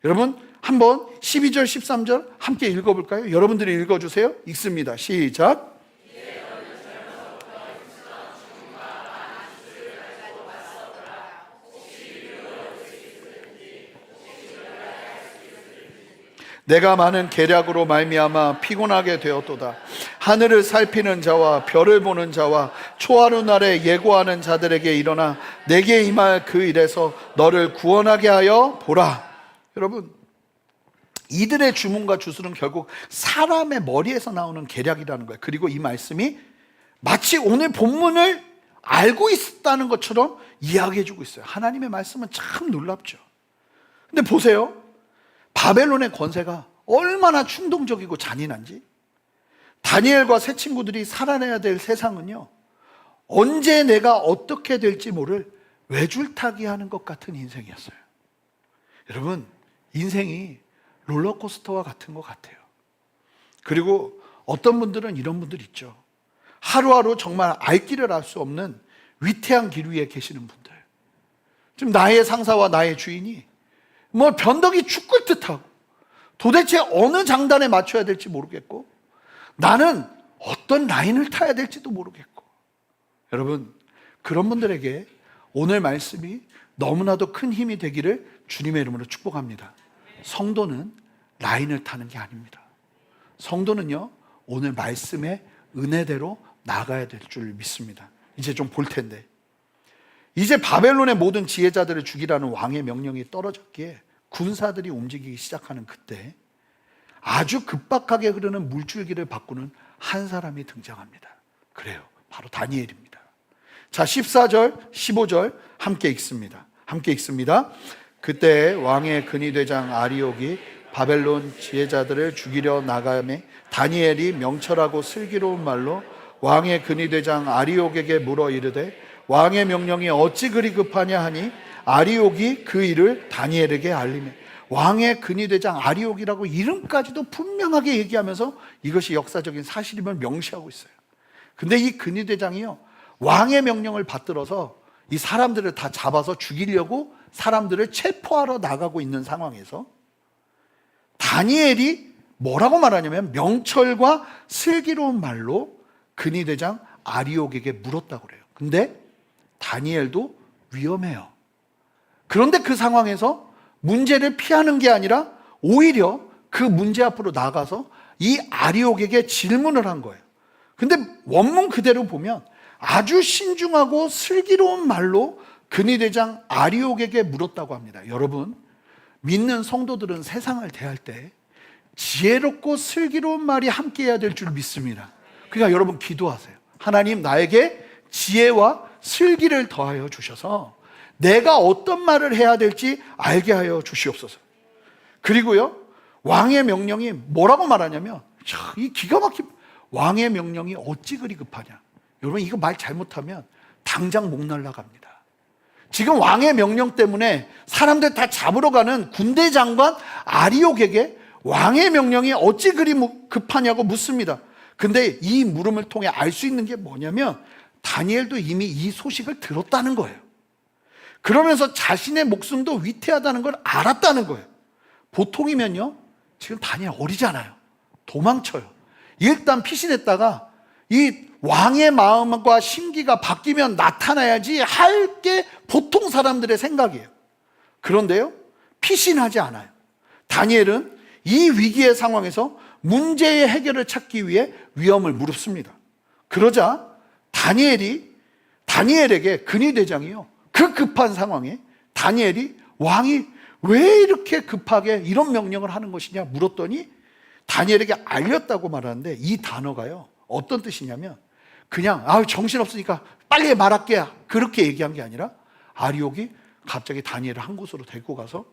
[SPEAKER 2] 여러분 한번 12절 13절 함께 읽어볼까요? 여러분들이 읽어주세요. 읽습니다. 시작. 내가 많은 계략으로 말미암아 피곤하게 되었도다. 하늘을 살피는 자와 별을 보는 자와 초하루 날에 예고하는 자들에게 일어나 내게 임할 그 일에서 너를 구원하게 하여 보라. 여러분 이들의 주문과 주술은 결국 사람의 머리에서 나오는 계략이라는 거예요. 그리고 이 말씀이 마치 오늘 본문을 알고 있다는 것처럼 이야기해주고 있어요. 하나님의 말씀은 참 놀랍죠. 근데 보세요. 바벨론의 권세가 얼마나 충동적이고 잔인한지. 다니엘과 새 친구들이 살아내야 될 세상은요 언제 내가 어떻게 될지 모를 외줄타기 하는 것 같은 인생이었어요. 여러분 인생이 롤러코스터와 같은 것 같아요. 그리고 어떤 분들은 이런 분들 있죠. 하루하루 정말 알 길을 알 수 없는 위태한 길 위에 계시는 분들. 지금 나의 상사와 나의 주인이 뭐 변덕이 죽을 듯하고 도대체 어느 장단에 맞춰야 될지 모르겠고 나는 어떤 라인을 타야 될지도 모르겠고. 여러분 그런 분들에게 오늘 말씀이 너무나도 큰 힘이 되기를 주님의 이름으로 축복합니다. 성도는 라인을 타는 게 아닙니다. 성도는요 오늘 말씀의 은혜대로 나가야 될 줄 믿습니다. 이제 좀 볼 텐데 이제 바벨론의 모든 지혜자들을 죽이라는 왕의 명령이 떨어졌기에 군사들이 움직이기 시작하는 그때 아주 급박하게 흐르는 물줄기를 바꾸는 한 사람이 등장합니다. 그래요, 바로 다니엘입니다. 자 14절 15절 함께 읽습니다. 그때 왕의 근위대장 아리옥이 바벨론 지혜자들을 죽이려 나가매 다니엘이 명철하고 슬기로운 말로 왕의 근위대장 아리옥에게 물어 이르되 왕의 명령이 어찌 그리 급하냐 하니 아리옥이 그 일을 다니엘에게 알리매. 왕의 근위대장 아리옥이라고 이름까지도 분명하게 얘기하면서 이것이 역사적인 사실임을 명시하고 있어요. 근데 이 근위대장이요 왕의 명령을 받들어서 이 사람들을 다 잡아서 죽이려고 사람들을 체포하러 나가고 있는 상황에서 다니엘이 뭐라고 말하냐면 명철과 슬기로운 말로 근위대장 아리옥에게 물었다고 그래요. 근데 다니엘도 위험해요. 그런데 그 상황에서 문제를 피하는 게 아니라 오히려 그 문제 앞으로 나가서 이 아리옥에게 질문을 한 거예요. 근데 원문 그대로 보면 아주 신중하고 슬기로운 말로 근위대장 아리옥에게 물었다고 합니다. 여러분, 믿는 성도들은 세상을 대할 때 지혜롭고 슬기로운 말이 함께해야 될 줄 믿습니다. 그러니까 여러분 기도하세요. 하나님 나에게 지혜와 슬기를 더하여 주셔서 내가 어떤 말을 해야 될지 알게 하여 주시옵소서. 그리고요 왕의 명령이 뭐라고 말하냐면 이 기가 막힌 왕의 명령이 어찌 그리 급하냐. 여러분 이거 말 잘못하면 당장 목 날라갑니다. 지금 왕의 명령 때문에 사람들 다 잡으러 가는 군대 장관 아리옥에게 왕의 명령이 어찌 그리 급하냐고 묻습니다. 근데 이 물음을 통해 알 수 있는 게 뭐냐면 다니엘도 이미 이 소식을 들었다는 거예요. 그러면서 자신의 목숨도 위태하다는 걸 알았다는 거예요. 보통이면요, 지금 다니엘 어리잖아요. 도망쳐요. 일단 피신했다가 이 왕의 마음과 심기가 바뀌면 나타나야지 할 게 보통 사람들의 생각이에요. 그런데요, 피신하지 않아요. 다니엘은 이 위기의 상황에서 문제의 해결을 찾기 위해 위험을 무릅씁니다. 그러자 다니엘에게 근위대장이요, 그 급한 상황에 다니엘이 왕이 왜 이렇게 급하게 이런 명령을 하는 것이냐 물었더니 다니엘에게 알렸다고 말하는데, 이 단어가요 어떤 뜻이냐면 그냥 정신없으니까 빨리 말할게 그렇게 얘기한 게 아니라, 아리옥이 갑자기 다니엘을 한 곳으로 데리고 가서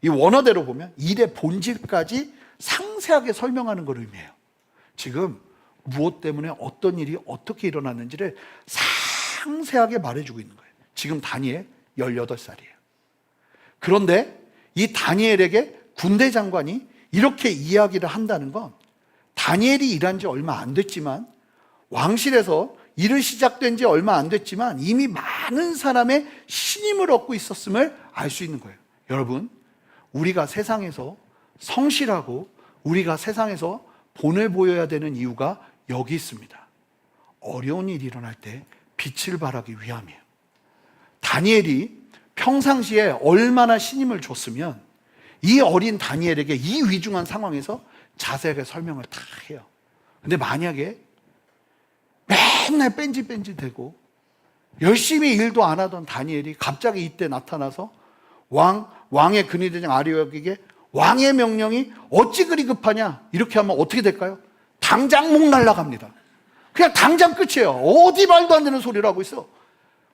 [SPEAKER 2] 이 원어대로 보면 일의 본질까지 상세하게 설명하는 걸 의미해요. 지금 무엇 때문에 어떤 일이 어떻게 일어났는지를 상세하게 말해주고 있는 거예요. 지금 다니엘 18살이에요. 그런데 이 다니엘에게 군대 장관이 이렇게 이야기를 한다는 건, 다니엘이 일한 지 얼마 안 됐지만, 왕실에서 일을 시작된 지 얼마 안 됐지만 이미 많은 사람의 신임을 얻고 있었음을 알 수 있는 거예요. 여러분, 우리가 세상에서 성실하고 우리가 세상에서 본을 보여야 되는 이유가 여기 있습니다. 어려운 일이 일어날 때 빛을 발하기 위함이에요. 다니엘이 평상시에 얼마나 신임을 줬으면 이 어린 다니엘에게 이 위중한 상황에서 자세하게 설명을 다 해요. 근데 만약에 맨날 뺀질뺀질대고 열심히 일도 안 하던 다니엘이 갑자기 이때 나타나서 왕의 근위대장 아리옥에게 왕의 명령이 어찌 그리 급하냐 이렇게 하면 어떻게 될까요? 당장 목 날라갑니다. 그냥 당장 끝이에요. 어디 말도 안 되는 소리를 하고 있어.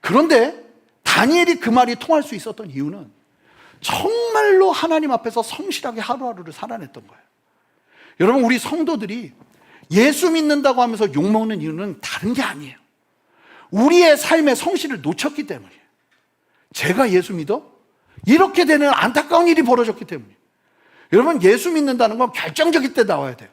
[SPEAKER 2] 그런데 다니엘이 그 말이 통할 수 있었던 이유는 정말로 하나님 앞에서 성실하게 하루하루를 살아냈던 거예요. 여러분, 우리 성도들이 예수 믿는다고 하면서 욕먹는 이유는 다른 게 아니에요. 우리의 삶의 성실을 놓쳤기 때문이에요. 제가 예수 믿어? 이렇게 되는 안타까운 일이 벌어졌기 때문이에요. 여러분, 예수 믿는다는 건 결정적일 때 나와야 돼요.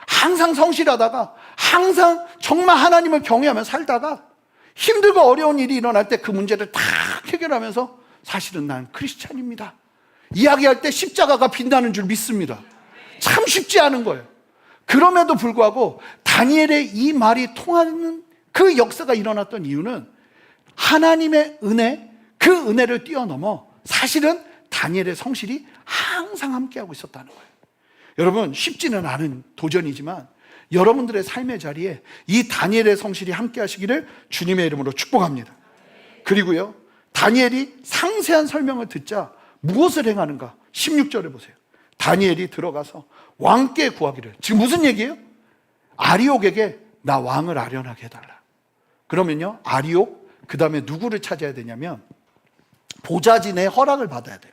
[SPEAKER 2] 항상 성실하다가 항상 정말 하나님을 경외하며 살다가 힘들고 어려운 일이 일어날 때 그 문제를 다 해결하면서 사실은 난 크리스찬입니다 이야기할 때 십자가가 빛나는 줄 믿습니다. 참 쉽지 않은 거예요. 그럼에도 불구하고 다니엘의 이 말이 통하는 그 역사가 일어났던 이유는 하나님의 은혜, 그 은혜를 뛰어넘어 사실은 다니엘의 성실이 항상 함께하고 있었다는 거예요. 여러분, 쉽지는 않은 도전이지만 여러분들의 삶의 자리에 이 다니엘의 성실이 함께하시기를 주님의 이름으로 축복합니다. 그리고요, 다니엘이 상세한 설명을 듣자 무엇을 행하는가? 16절에 보세요. 다니엘이 들어가서 왕께 구하기를. 지금 무슨 얘기예요? 아리옥에게 나 왕을 아련하게 해달라. 그러면요, 아리옥 그 다음에 누구를 찾아야 되냐면 보좌진의 허락을 받아야 돼요.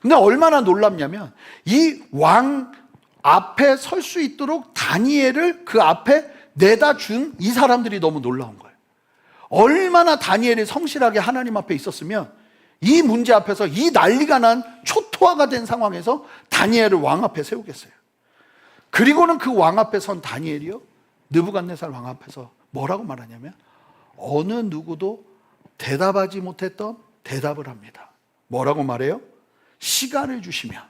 [SPEAKER 2] 근데 얼마나 놀랍냐면 이 왕 앞에 설 수 있도록 다니엘을 그 앞에 내다 준 이 사람들이 너무 놀라운 거예요. 얼마나 다니엘이 성실하게 하나님 앞에 있었으면 이 문제 앞에서 이 난리가 난 초토화가 된 상황에서 다니엘을 왕 앞에 세우겠어요. 그리고는 그 왕 앞에 선 다니엘이요, 느부갓네살 왕 앞에서 뭐라고 말하냐면 어느 누구도 대답하지 못했던 대답을 합니다. 뭐라고 말해요? 시간을 주시면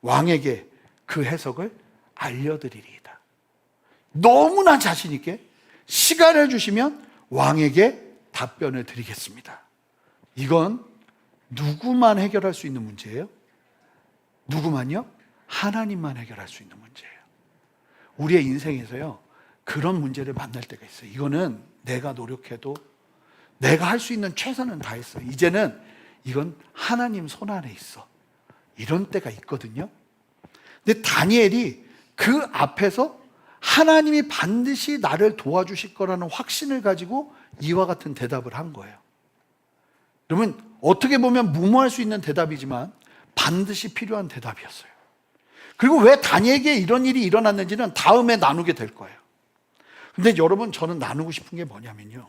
[SPEAKER 2] 왕에게 그 해석을 알려드리리이다. 너무나 자신 있게 시간을 주시면 왕에게 답변을 드리겠습니다. 이건 누구만 해결할 수 있는 문제예요? 누구만요? 하나님만 해결할 수 있는 문제예요. 우리의 인생에서요, 그런 문제를 만날 때가 있어요. 이거는 내가 노력해도 내가 할 수 있는 최선은 다했어. 이제는 이건 하나님 손 안에 있어. 이런 때가 있거든요. 근데 다니엘이 그 앞에서 하나님이 반드시 나를 도와주실 거라는 확신을 가지고 이와 같은 대답을 한 거예요. 그러면 어떻게 보면 무모할 수 있는 대답이지만 반드시 필요한 대답이었어요. 그리고 왜 다니엘에게 이런 일이 일어났는지는 다음에 나누게 될 거예요. 근데 여러분, 저는 나누고 싶은 게 뭐냐면요,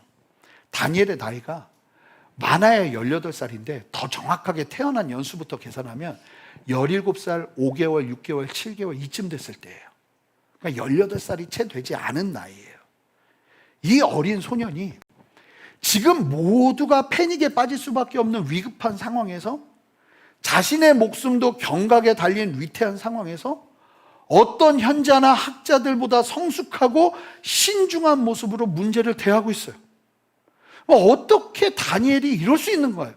[SPEAKER 2] 다니엘의 나이가 많아야 18살인데 더 정확하게 태어난 연수부터 계산하면 17살, 5개월, 6개월, 7개월 이쯤 됐을 때예요. 그러니까 18살이 채 되지 않은 나이예요. 이 어린 소년이 지금 모두가 패닉에 빠질 수밖에 없는 위급한 상황에서, 자신의 목숨도 경각에 달린 위태한 상황에서 어떤 현자나 학자들보다 성숙하고 신중한 모습으로 문제를 대하고 있어요. 어떻게 다니엘이 이럴 수 있는 거예요?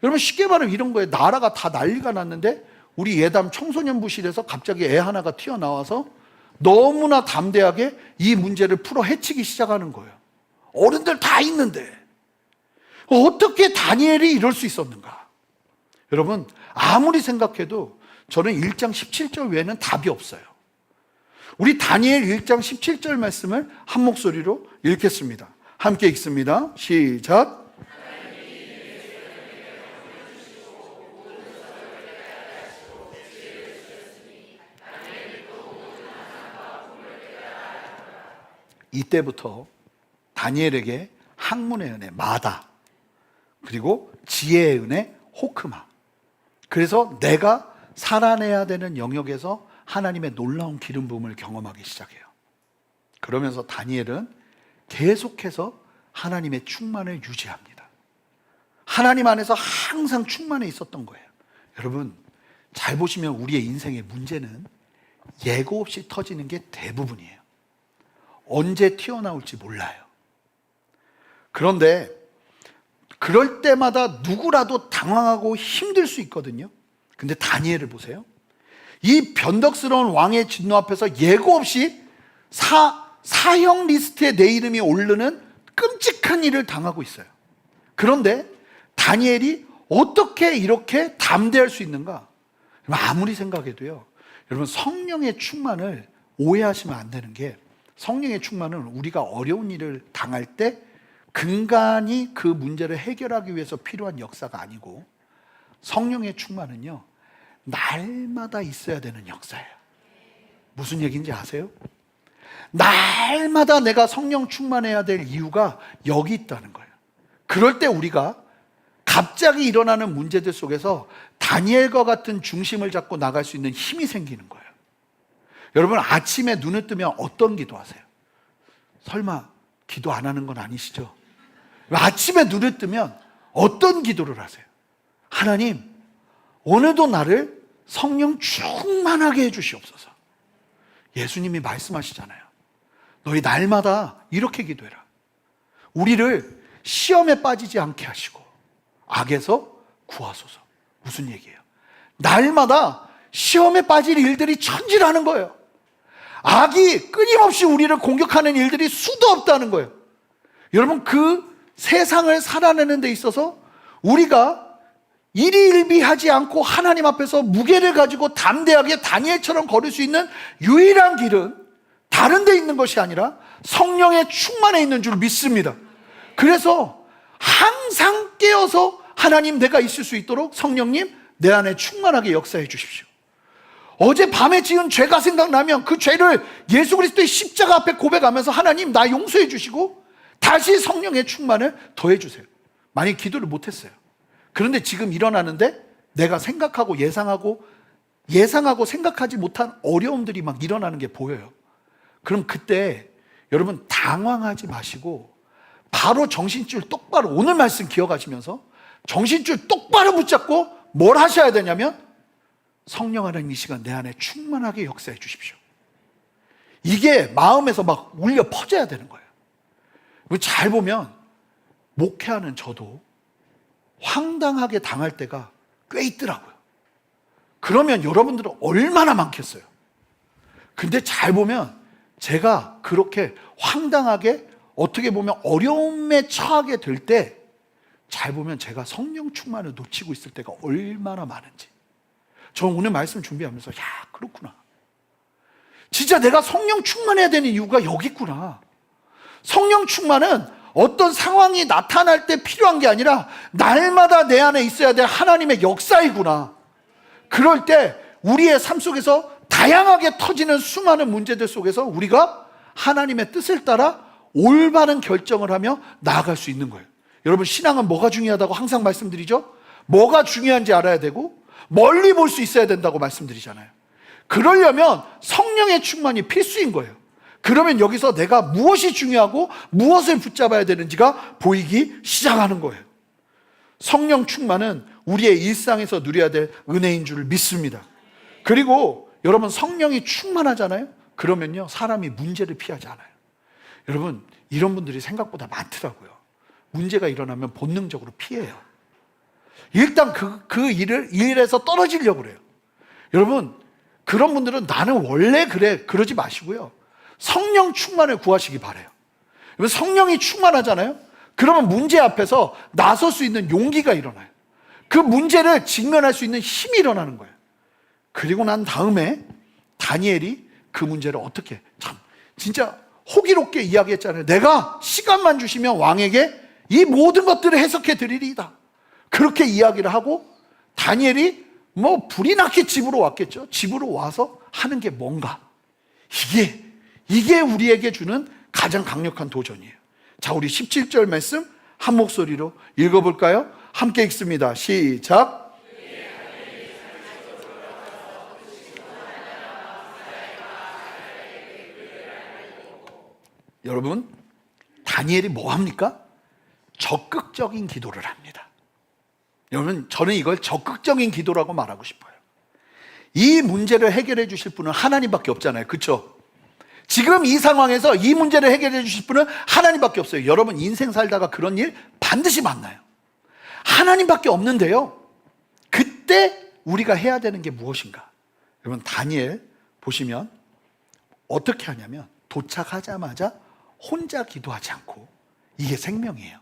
[SPEAKER 2] 여러분, 쉽게 말하면 이런 거예요. 나라가 다 난리가 났는데 우리 예담 청소년부실에서 갑자기 애 하나가 튀어나와서 너무나 담대하게 이 문제를 풀어 헤치기 시작하는 거예요. 어른들 다 있는데 어떻게 다니엘이 이럴 수 있었는가? 여러분, 아무리 생각해도 저는 1장 17절 외에는 답이 없어요. 우리 다니엘 1장 17절 말씀을 한 목소리로 읽겠습니다. 함께 읽습니다. 시작. 이때부터 다니엘에게 학문의 은혜 마다, 그리고 지혜의 은혜 호크마, 그래서 내가 살아내야 되는 영역에서 하나님의 놀라운 기름 부음을 경험하기 시작해요. 그러면서 다니엘은 계속해서 하나님의 충만을 유지합니다. 하나님 안에서 항상 충만해 있었던 거예요. 여러분, 잘 보시면 우리의 인생의 문제는 예고 없이 터지는 게 대부분이에요. 언제 튀어나올지 몰라요. 그런데 그럴 때마다 누구라도 당황하고 힘들 수 있거든요. 근데 다니엘을 보세요. 이 변덕스러운 왕의 진노 앞에서 예고 없이 사형 리스트에 내 이름이 오르는 끔찍한 일을 당하고 있어요. 그런데 다니엘이 어떻게 이렇게 담대할 수 있는가? 아무리 생각해도요, 여러분, 성령의 충만을 오해하시면 안 되는 게, 성령의 충만은 우리가 어려운 일을 당할 때 근간이 그 문제를 해결하기 위해서 필요한 역사가 아니고, 성령의 충만은요, 날마다 있어야 되는 역사예요. 무슨 얘기인지 아세요? 날마다 내가 성령 충만해야 될 이유가 여기 있다는 거예요. 그럴 때 우리가 갑자기 일어나는 문제들 속에서 다니엘과 같은 중심을 잡고 나갈 수 있는 힘이 생기는 거예요. 여러분, 아침에 눈을 뜨면 어떤 기도하세요? 설마 기도 안 하는 건 아니시죠? 아침에 눈을 뜨면 어떤 기도를 하세요? 하나님, 오늘도 나를 성령 충만하게 해주시옵소서. 예수님이 말씀하시잖아요. 너희 날마다 이렇게 기도해라. 우리를 시험에 빠지지 않게 하시고 악에서 구하소서. 무슨 얘기예요? 날마다 시험에 빠질 일들이 천지라는 거예요. 악이 끊임없이 우리를 공격하는 일들이 수도 없다는 거예요. 여러분, 그 세상을 살아내는 데 있어서 우리가 일희일비하지 않고 하나님 앞에서 무게를 가지고 담대하게 다니엘처럼 걸을 수 있는 유일한 길은 다른 데 있는 것이 아니라 성령의 충만에 있는 줄 믿습니다. 그래서 항상 깨어서 하나님, 내가 있을 수 있도록 성령님 내 안에 충만하게 역사해 주십시오. 어젯밤에 지은 죄가 생각나면 그 죄를 예수 그리스도의 십자가 앞에 고백하면서 하나님, 나 용서해 주시고 다시 성령의 충만을 더해 주세요. 만약 기도를 못했어요. 그런데 지금 일어나는데 내가 생각하고 예상하고 생각하지 못한 어려움들이 막 일어나는 게 보여요. 그럼 그때 여러분, 당황하지 마시고 바로 정신줄 똑바로, 오늘 말씀 기억하시면서 정신줄 똑바로 붙잡고 뭘 하셔야 되냐면, 성령 하나님, 이 시간 내 안에 충만하게 역사해 주십시오. 이게 마음에서 막 울려 퍼져야 되는 거예요. 잘 보면 목회하는 저도 황당하게 당할 때가 꽤 있더라고요. 그러면 여러분들은 얼마나 많겠어요. 근데 잘 보면 제가 그렇게 황당하게, 어떻게 보면 어려움에 처하게 될 때, 잘 보면 제가 성령 충만을 놓치고 있을 때가 얼마나 많은지. 저 오늘 말씀 준비하면서, 야, 그렇구나. 진짜 내가 성령 충만해야 되는 이유가 여기 있구나. 성령 충만은 어떤 상황이 나타날 때 필요한 게 아니라 날마다 내 안에 있어야 될 하나님의 역사이구나. 그럴 때 우리의 삶 속에서 다양하게 터지는 수많은 문제들 속에서 우리가 하나님의 뜻을 따라 올바른 결정을 하며 나아갈 수 있는 거예요. 여러분, 신앙은 뭐가 중요하다고 항상 말씀드리죠? 뭐가 중요한지 알아야 되고 멀리 볼 수 있어야 된다고 말씀드리잖아요. 그러려면 성령의 충만이 필수인 거예요. 그러면 여기서 내가 무엇이 중요하고 무엇을 붙잡아야 되는지가 보이기 시작하는 거예요. 성령 충만은 우리의 일상에서 누려야 될 은혜인 줄 믿습니다. 그리고 여러분, 성령이 충만하잖아요. 그러면요, 사람이 문제를 피하지 않아요. 여러분, 이런 분들이 생각보다 많더라고요. 문제가 일어나면 본능적으로 피해요. 일단 그 일에서 떨어지려고 그래요. 여러분, 그런 분들은 나는 원래 그래, 그러지 마시고요, 성령 충만을 구하시기 바라요. 여러분, 성령이 충만하잖아요. 그러면 문제 앞에서 나설 수 있는 용기가 일어나요. 그 문제를 직면할 수 있는 힘이 일어나는 거예요. 그리고 난 다음에 다니엘이 그 문제를 어떻게, 참 진짜 호기롭게 이야기했잖아요. 내가 시간만 주시면 왕에게 이 모든 것들을 해석해 드리리이다. 그렇게 이야기를 하고 다니엘이 불이 났게 집으로 왔겠죠. 집으로 와서 하는 게 뭔가, 이게 우리에게 주는 가장 강력한 도전이에요. 자, 우리 17절 말씀 한 목소리로 읽어볼까요? 함께 읽습니다. 시작. 여러분, 다니엘이 뭐 합니까? 적극적인 기도를 합니다. 여러분, 저는 이걸 적극적인 기도라고 말하고 싶어요. 이 문제를 해결해 주실 분은 하나님밖에 없잖아요. 그렇죠? 지금 이 상황에서 이 문제를 해결해 주실 분은 하나님밖에 없어요. 여러분, 인생 살다가 그런 일 반드시 만나요. 하나님밖에 없는데요, 그때 우리가 해야 되는 게 무엇인가? 여러분, 다니엘 보시면 어떻게 하냐면 도착하자마자 혼자 기도하지 않고, 이게 생명이에요.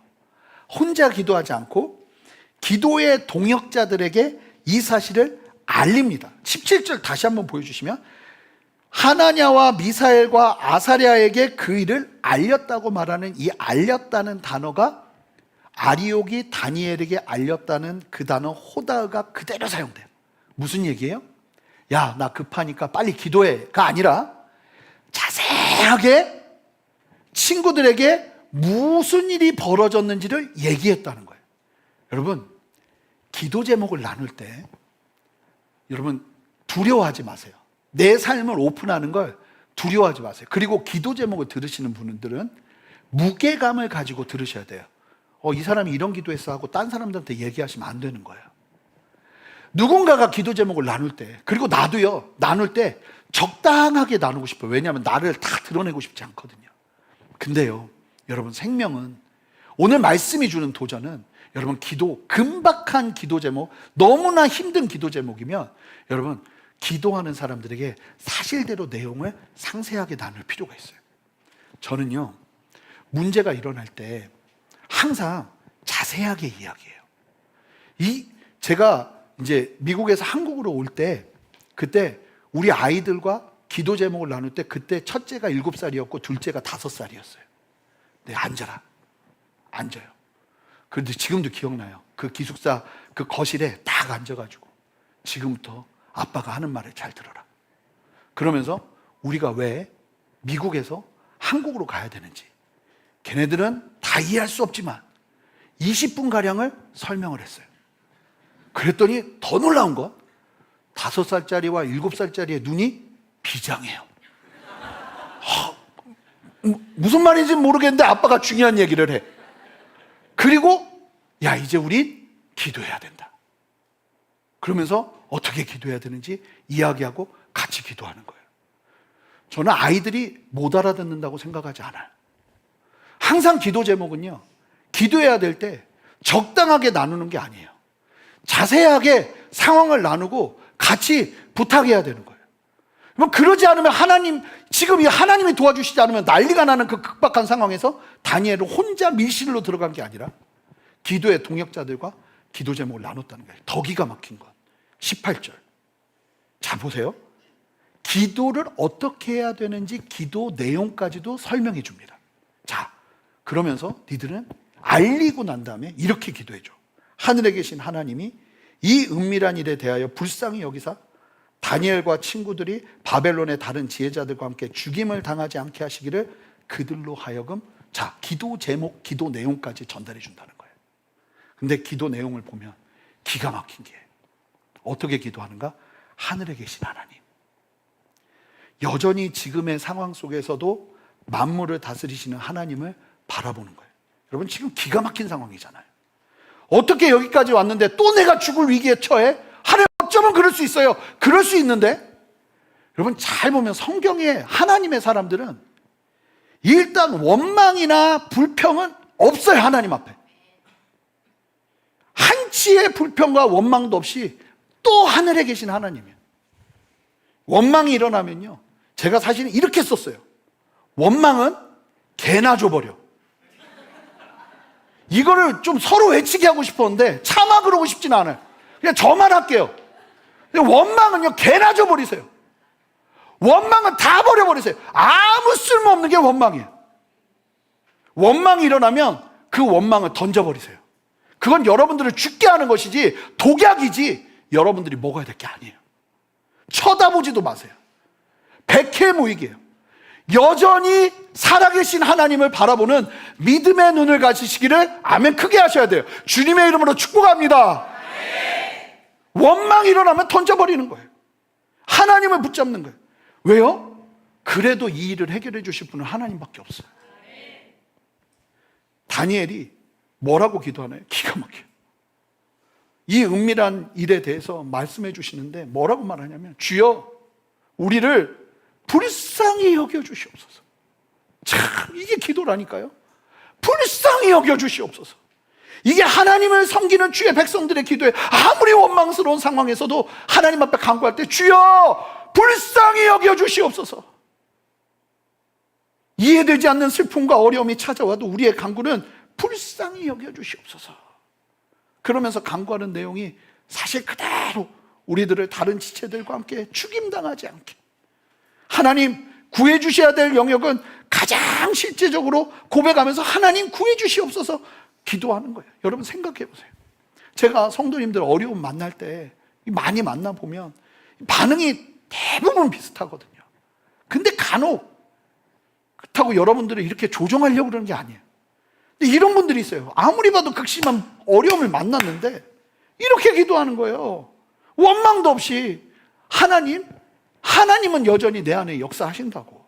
[SPEAKER 2] 혼자 기도하지 않고 기도의 동역자들에게 이 사실을 알립니다. 17절 다시 한번 보여주시면, 하나냐와 미사엘과 아사랴에게 그 일을 알렸다고 말하는 이 알렸다는 단어가 아리옥이 다니엘에게 알렸다는 그 단어 호다가 그대로 사용돼요. 무슨 얘기예요? 야, 나 급하니까 빨리 기도해가 아니라 자세하게 친구들에게 무슨 일이 벌어졌는지를 얘기했다는 거예요. 여러분, 기도 제목을 나눌 때 여러분 두려워하지 마세요. 내 삶을 오픈하는 걸 두려워하지 마세요. 그리고 기도 제목을 들으시는 분들은 무게감을 가지고 들으셔야 돼요. 이 사람이 이런 기도했어 하고 딴 사람들한테 얘기하시면 안 되는 거예요. 누군가가 기도 제목을 나눌 때, 그리고 나도요, 나눌 때 적당하게 나누고 싶어요. 왜냐하면 나를 다 드러내고 싶지 않거든요. 근데요, 여러분, 생명은, 오늘 말씀이 주는 도전은, 여러분, 금박한 기도 제목, 너무나 힘든 기도 제목이면 여러분, 기도하는 사람들에게 사실대로 내용을 상세하게 나눌 필요가 있어요. 저는요, 문제가 일어날 때 항상 자세하게 이야기해요. 제가 이제 미국에서 한국으로 올 때, 그때 우리 아이들과 기도 제목을 나눌 때, 그때 첫째가 7살이었고 둘째가 5살이었어요. 네, 앉아요. 그런데 지금도 기억나요. 그 기숙사 그 거실에 딱 앉아가지고, 지금부터 아빠가 하는 말을 잘 들어라. 그러면서 우리가 왜 미국에서 한국으로 가야 되는지, 걔네들은 다 이해할 수 없지만 20분가량을 설명을 했어요. 그랬더니 더 놀라운 건 5살짜리와 7살짜리의 눈이 비장해요. 무슨 말인지 모르겠는데 아빠가 중요한 얘기를 해. 그리고 야, 이제 우린 기도해야 된다. 그러면서 어떻게 기도해야 되는지 이야기하고 같이 기도하는 거예요. 저는 아이들이 못 알아듣는다고 생각하지 않아요. 항상 기도 제목은요, 기도해야 될 때 적당하게 나누는 게 아니에요. 자세하게 상황을 나누고 같이 부탁해야 되는 거예요. 그러지 않으면 지금 이 하나님이 도와주시지 않으면 난리가 나는 그 급박한 상황에서 다니엘은 혼자 밀실로 들어간 게 아니라 기도의 동역자들과 기도 제목을 나눴다는 거예요. 더 기가 막힌 건 18절. 자, 보세요. 기도를 어떻게 해야 되는지 기도 내용까지도 설명해 줍니다. 자, 그러면서 니들은 알리고 난 다음에 이렇게 기도해 줘. 하늘에 계신 하나님이 이 은밀한 일에 대하여 불쌍히 여기사 다니엘과 친구들이 바벨론의 다른 지혜자들과 함께 죽임을 당하지 않게 하시기를 그들로 하여금, 자, 기도 제목, 기도 내용까지 전달해 준다는 거예요. 근데 기도 내용을 보면 기가 막힌 게, 어떻게 기도하는가? 하늘에 계신 하나님, 여전히 지금의 상황 속에서도 만물을 다스리시는 하나님을 바라보는 거예요. 여러분, 지금 기가 막힌 상황이잖아요. 어떻게 여기까지 왔는데 또 내가 죽을 위기에 처해? 하나님, 어쩌면 그럴 수 있어요. 그럴 수 있는데, 여러분 잘 보면 성경에 하나님의 사람들은 일단 원망이나 불평은 없어요. 하나님 앞에 한치의 불평과 원망도 없이 또 하늘에 계신 하나님이에요. 원망이 일어나면요, 제가 사실은 이렇게 썼어요. 원망은 개나 줘버려. 이거를 좀 서로 외치게 하고 싶었는데 차마 그러고 싶지는 않아요. 그냥 저만 할게요. 원망은요, 개나 줘버리세요. 원망은 다 버려버리세요. 아무 쓸모없는 게 원망이에요. 원망이 일어나면 그 원망을 던져버리세요. 그건 여러분들을 죽게 하는 것이지 독약이지 여러분들이 먹어야 될 게 아니에요. 쳐다보지도 마세요. 백해무익이에요. 여전히 살아계신 하나님을 바라보는 믿음의 눈을 가지시기를 아멘 크게 하셔야 돼요. 주님의 이름으로 축복합니다. 원망이 일어나면 던져버리는 거예요. 하나님을 붙잡는 거예요. 왜요? 그래도 이 일을 해결해 주실 분은 하나님밖에 없어요. 다니엘이 뭐라고 기도하나요? 기가 막혀요. 이 은밀한 일에 대해서 말씀해 주시는데 뭐라고 말하냐면, 주여 우리를 불쌍히 여겨 주시옵소서. 참, 이게 기도라니까요. 불쌍히 여겨 주시옵소서. 이게 하나님을 섬기는 주의 백성들의 기도에, 아무리 원망스러운 상황에서도 하나님 앞에 간구할 때 주여 불쌍히 여겨 주시옵소서. 이해되지 않는 슬픔과 어려움이 찾아와도 우리의 간구는 불쌍히 여겨 주시옵소서. 그러면서 간구하는 내용이 사실 그대로 우리들을 다른 지체들과 함께 죽임당하지 않게, 하나님 구해 주셔야 될 영역은 가장 실제적으로 고백하면서 하나님 구해 주시옵소서 기도하는 거예요. 여러분 생각해 보세요. 제가 성도님들 어려움 만날 때 많이 만나보면 반응이 대부분 비슷하거든요. 근데 간혹 그렇다고 여러분들을 이렇게 조정하려고 그러는 게 아니에요. 근데 이런 분들이 있어요. 아무리 봐도 극심한 어려움을 만났는데 이렇게 기도하는 거예요. 원망도 없이 하나님은 여전히 내 안에 역사하신다고,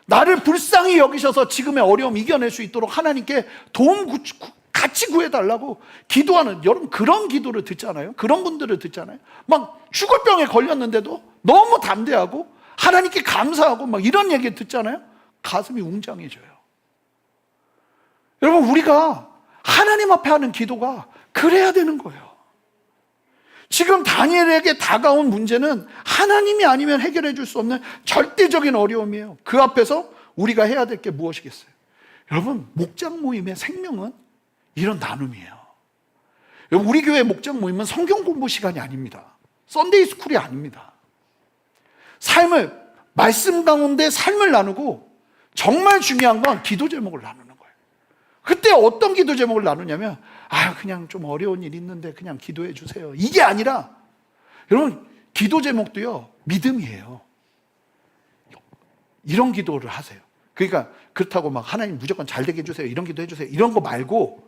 [SPEAKER 2] 나를 불쌍히 여기셔서 지금의 어려움 이겨낼 수 있도록 하나님께 도움 같이 구해달라고 기도하는, 여러분 그런 기도를 듣잖아요. 그런 분들을 듣잖아요. 막 죽을 병에 걸렸는데도 너무 담대하고 하나님께 감사하고 막 이런 얘기 듣잖아요. 가슴이 웅장해져요. 여러분, 우리가 하나님 앞에 하는 기도가 그래야 되는 거예요. 지금 다니엘에게 다가온 문제는 하나님이 아니면 해결해 줄 수 없는 절대적인 어려움이에요. 그 앞에서 우리가 해야 될 게 무엇이겠어요? 여러분, 목장 모임의 생명은 이런 나눔이에요. 여러분, 우리 교회 목장 모임은 성경 공부 시간이 아닙니다. 썬데이 스쿨이 아닙니다. 말씀 가운데 삶을 나누고, 정말 중요한 건 기도 제목을 나누는 거예요. 그때 어떤 기도 제목을 나누냐면, 그냥 좀 어려운 일 있는데 그냥 기도해 주세요, 이게 아니라, 여러분 기도 제목도요 믿음이에요. 이런 기도를 하세요. 그러니까 그렇다고 막 하나님 무조건 잘 되게 해주세요, 이런 기도 해주세요, 이런 거 말고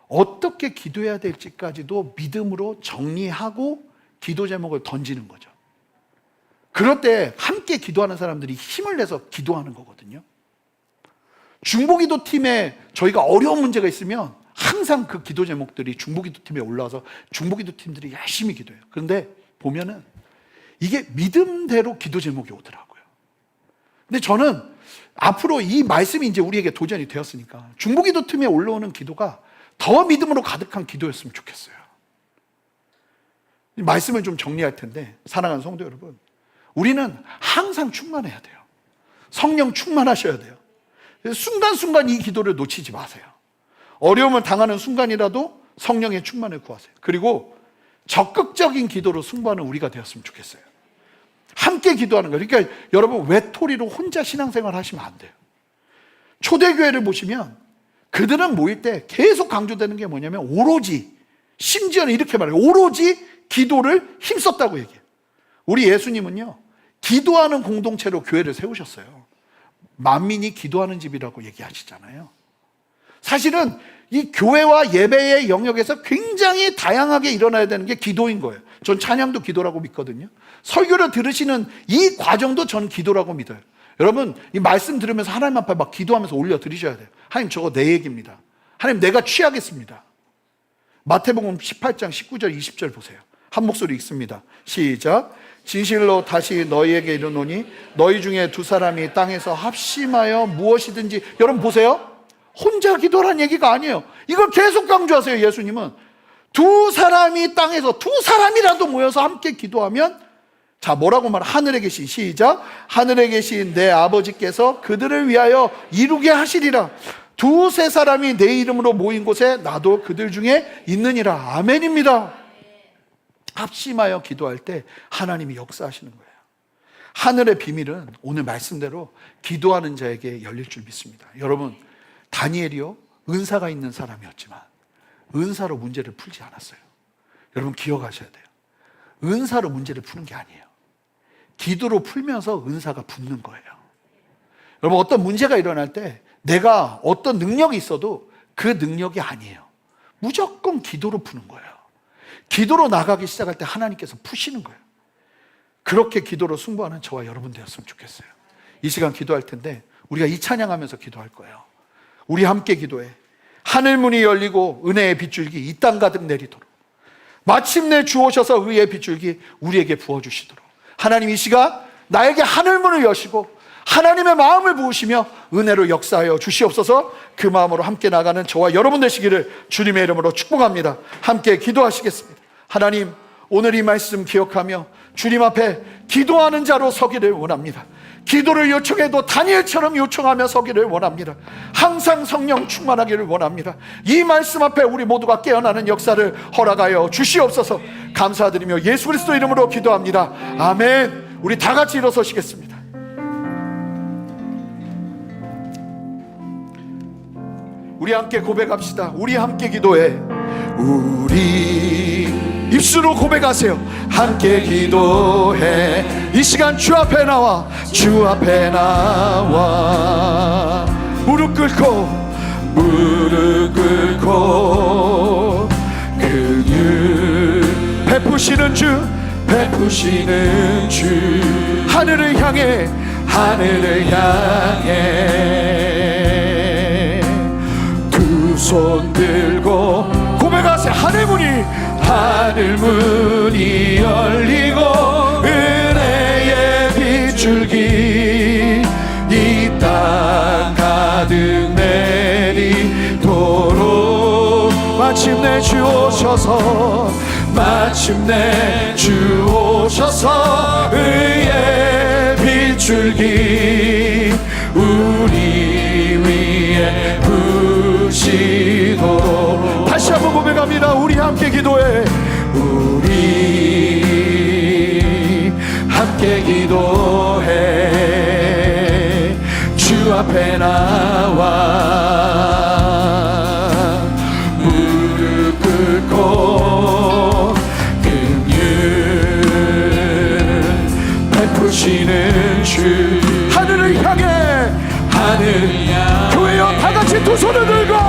[SPEAKER 2] 어떻게 기도해야 될지까지도 믿음으로 정리하고 기도 제목을 던지는 거죠. 그럴 때 함께 기도하는 사람들이 힘을 내서 기도하는 거거든요. 중보기도 팀에 저희가 어려운 문제가 있으면 항상 그 기도 제목들이 중보기도 팀에 올라와서 중보기도 팀들이 열심히 기도해요. 그런데 보면은 이게 믿음대로 기도 제목이 오더라고요. 근데 저는 앞으로 이 말씀이 이제 우리에게 도전이 되었으니까 중보기도 팀에 올라오는 기도가 더 믿음으로 가득한 기도였으면 좋겠어요. 이 말씀을 좀 정리할 텐데, 사랑하는 성도 여러분, 우리는 항상 충만해야 돼요. 성령 충만하셔야 돼요. 순간순간 이 기도를 놓치지 마세요. 어려움을 당하는 순간이라도 성령의 충만을 구하세요. 그리고 적극적인 기도로 승부하는 우리가 되었으면 좋겠어요. 함께 기도하는 거예요. 그러니까 여러분, 외톨이로 혼자 신앙생활 하시면 안 돼요. 초대교회를 보시면 그들은 모일 때 계속 강조되는 게 뭐냐면 오로지, 심지어는 이렇게 말해요. 오로지 기도를 힘썼다고 얘기해요. 우리 예수님은요, 기도하는 공동체로 교회를 세우셨어요. 만민이 기도하는 집이라고 얘기하시잖아요. 사실은 이 교회와 예배의 영역에서 굉장히 다양하게 일어나야 되는 게 기도인 거예요. 전 찬양도 기도라고 믿거든요. 설교를 들으시는 이 과정도 전 기도라고 믿어요. 여러분, 이 말씀 들으면서 하나님 앞에 막 기도하면서 올려드리셔야 돼요. 하나님, 저거 내 얘기입니다. 하나님, 내가 취하겠습니다. 마태복음 18장 19절 20절 보세요. 한 목소리 읽습니다. 시작. 진실로 다시 너희에게 이르노니 너희 중에 두 사람이 땅에서 합심하여 무엇이든지. 여러분 보세요. 혼자 기도라는 얘기가 아니에요. 이걸 계속 강조하세요. 예수님은 두 사람이 땅에서, 두 사람이라도 모여서 함께 기도하면, 자, 뭐라고 말해? 하늘에 계신, 시작. 하늘에 계신 내 아버지께서 그들을 위하여 이루게 하시리라. 두세 사람이 내 이름으로 모인 곳에 나도 그들 중에 있느니라. 아멘입니다. 합심하여 기도할 때 하나님이 역사하시는 거예요. 하늘의 비밀은 오늘 말씀대로 기도하는 자에게 열릴 줄 믿습니다. 여러분, 다니엘이요, 은사가 있는 사람이었지만 은사로 문제를 풀지 않았어요. 여러분 기억하셔야 돼요. 은사로 문제를 푸는 게 아니에요. 기도로 풀면서 은사가 붙는 거예요. 여러분, 어떤 문제가 일어날 때 내가 어떤 능력이 있어도 그 능력이 아니에요. 무조건 기도로 푸는 거예요. 기도로 나가기 시작할 때 하나님께서 푸시는 거예요. 그렇게 기도로 승부하는 저와 여러분 되었으면 좋겠어요. 이 시간 기도할 텐데 우리가 이 찬양하면서 기도할 거예요. 우리 함께 기도해. 하늘문이 열리고 은혜의 빗줄기 이 땅 가득 내리도록, 마침내 주오셔서 의의 빗줄기 우리에게 부어주시도록, 하나님 이 시간 나에게 하늘문을 여시고 하나님의 마음을 부으시며 은혜로 역사하여 주시옵소서. 그 마음으로 함께 나가는 저와 여러분 되시기를 주님의 이름으로 축복합니다. 함께 기도하시겠습니다. 하나님, 오늘 이 말씀 기억하며 주님 앞에 기도하는 자로 서기를 원합니다. 기도를 요청해도 다니엘처럼 요청하며 서기를 원합니다. 항상 성령 충만하기를 원합니다. 이 말씀 앞에 우리 모두가 깨어나는 역사를 허락하여 주시옵소서. 감사드리며 예수 그리스도 이름으로 기도합니다. 아멘. 우리 다 같이 일어서시겠습니다. 우리 함께 고백합시다. 우리 함께 기도해. 우리 입술로 고백하세요. 함께 기도해. 이 시간 주 앞에 나와, 주 앞에 나와 무릎 꿇고 긍휼 베푸시는 주, 베푸시는 주, 하늘을 향해 두 손 들고 고백하세요. 하늘문이 열리고 은혜의 빗줄기 이 땅 가득 내리도록, 마침내 주 오셔서 의의 빗줄기 우리 위에 부시도록. 다시 한번 고백합니다. 우리 함께 기도해. 우리 함께 기도해. 주 앞에 나와 무릎 꿇고 긍휼 베푸시는 주, 하늘을 향해 교회여 다 같이 두 손을 들고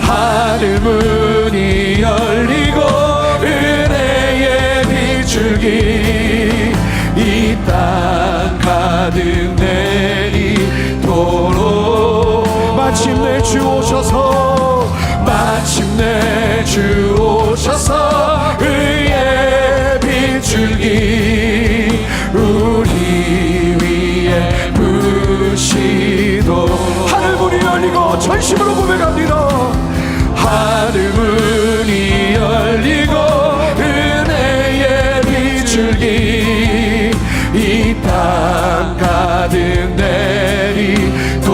[SPEAKER 2] 하늘문이 열리고 은혜의 빗줄기 이 땅 가득 내리도록, 마침내 주 오셔서 의의 빗줄기 우리 위에 부시도록. 하늘문이 열리고 전심으로 고백합니다. 하늘문이 열리고 은혜의 빗줄기 이 땅 가득 내리도록,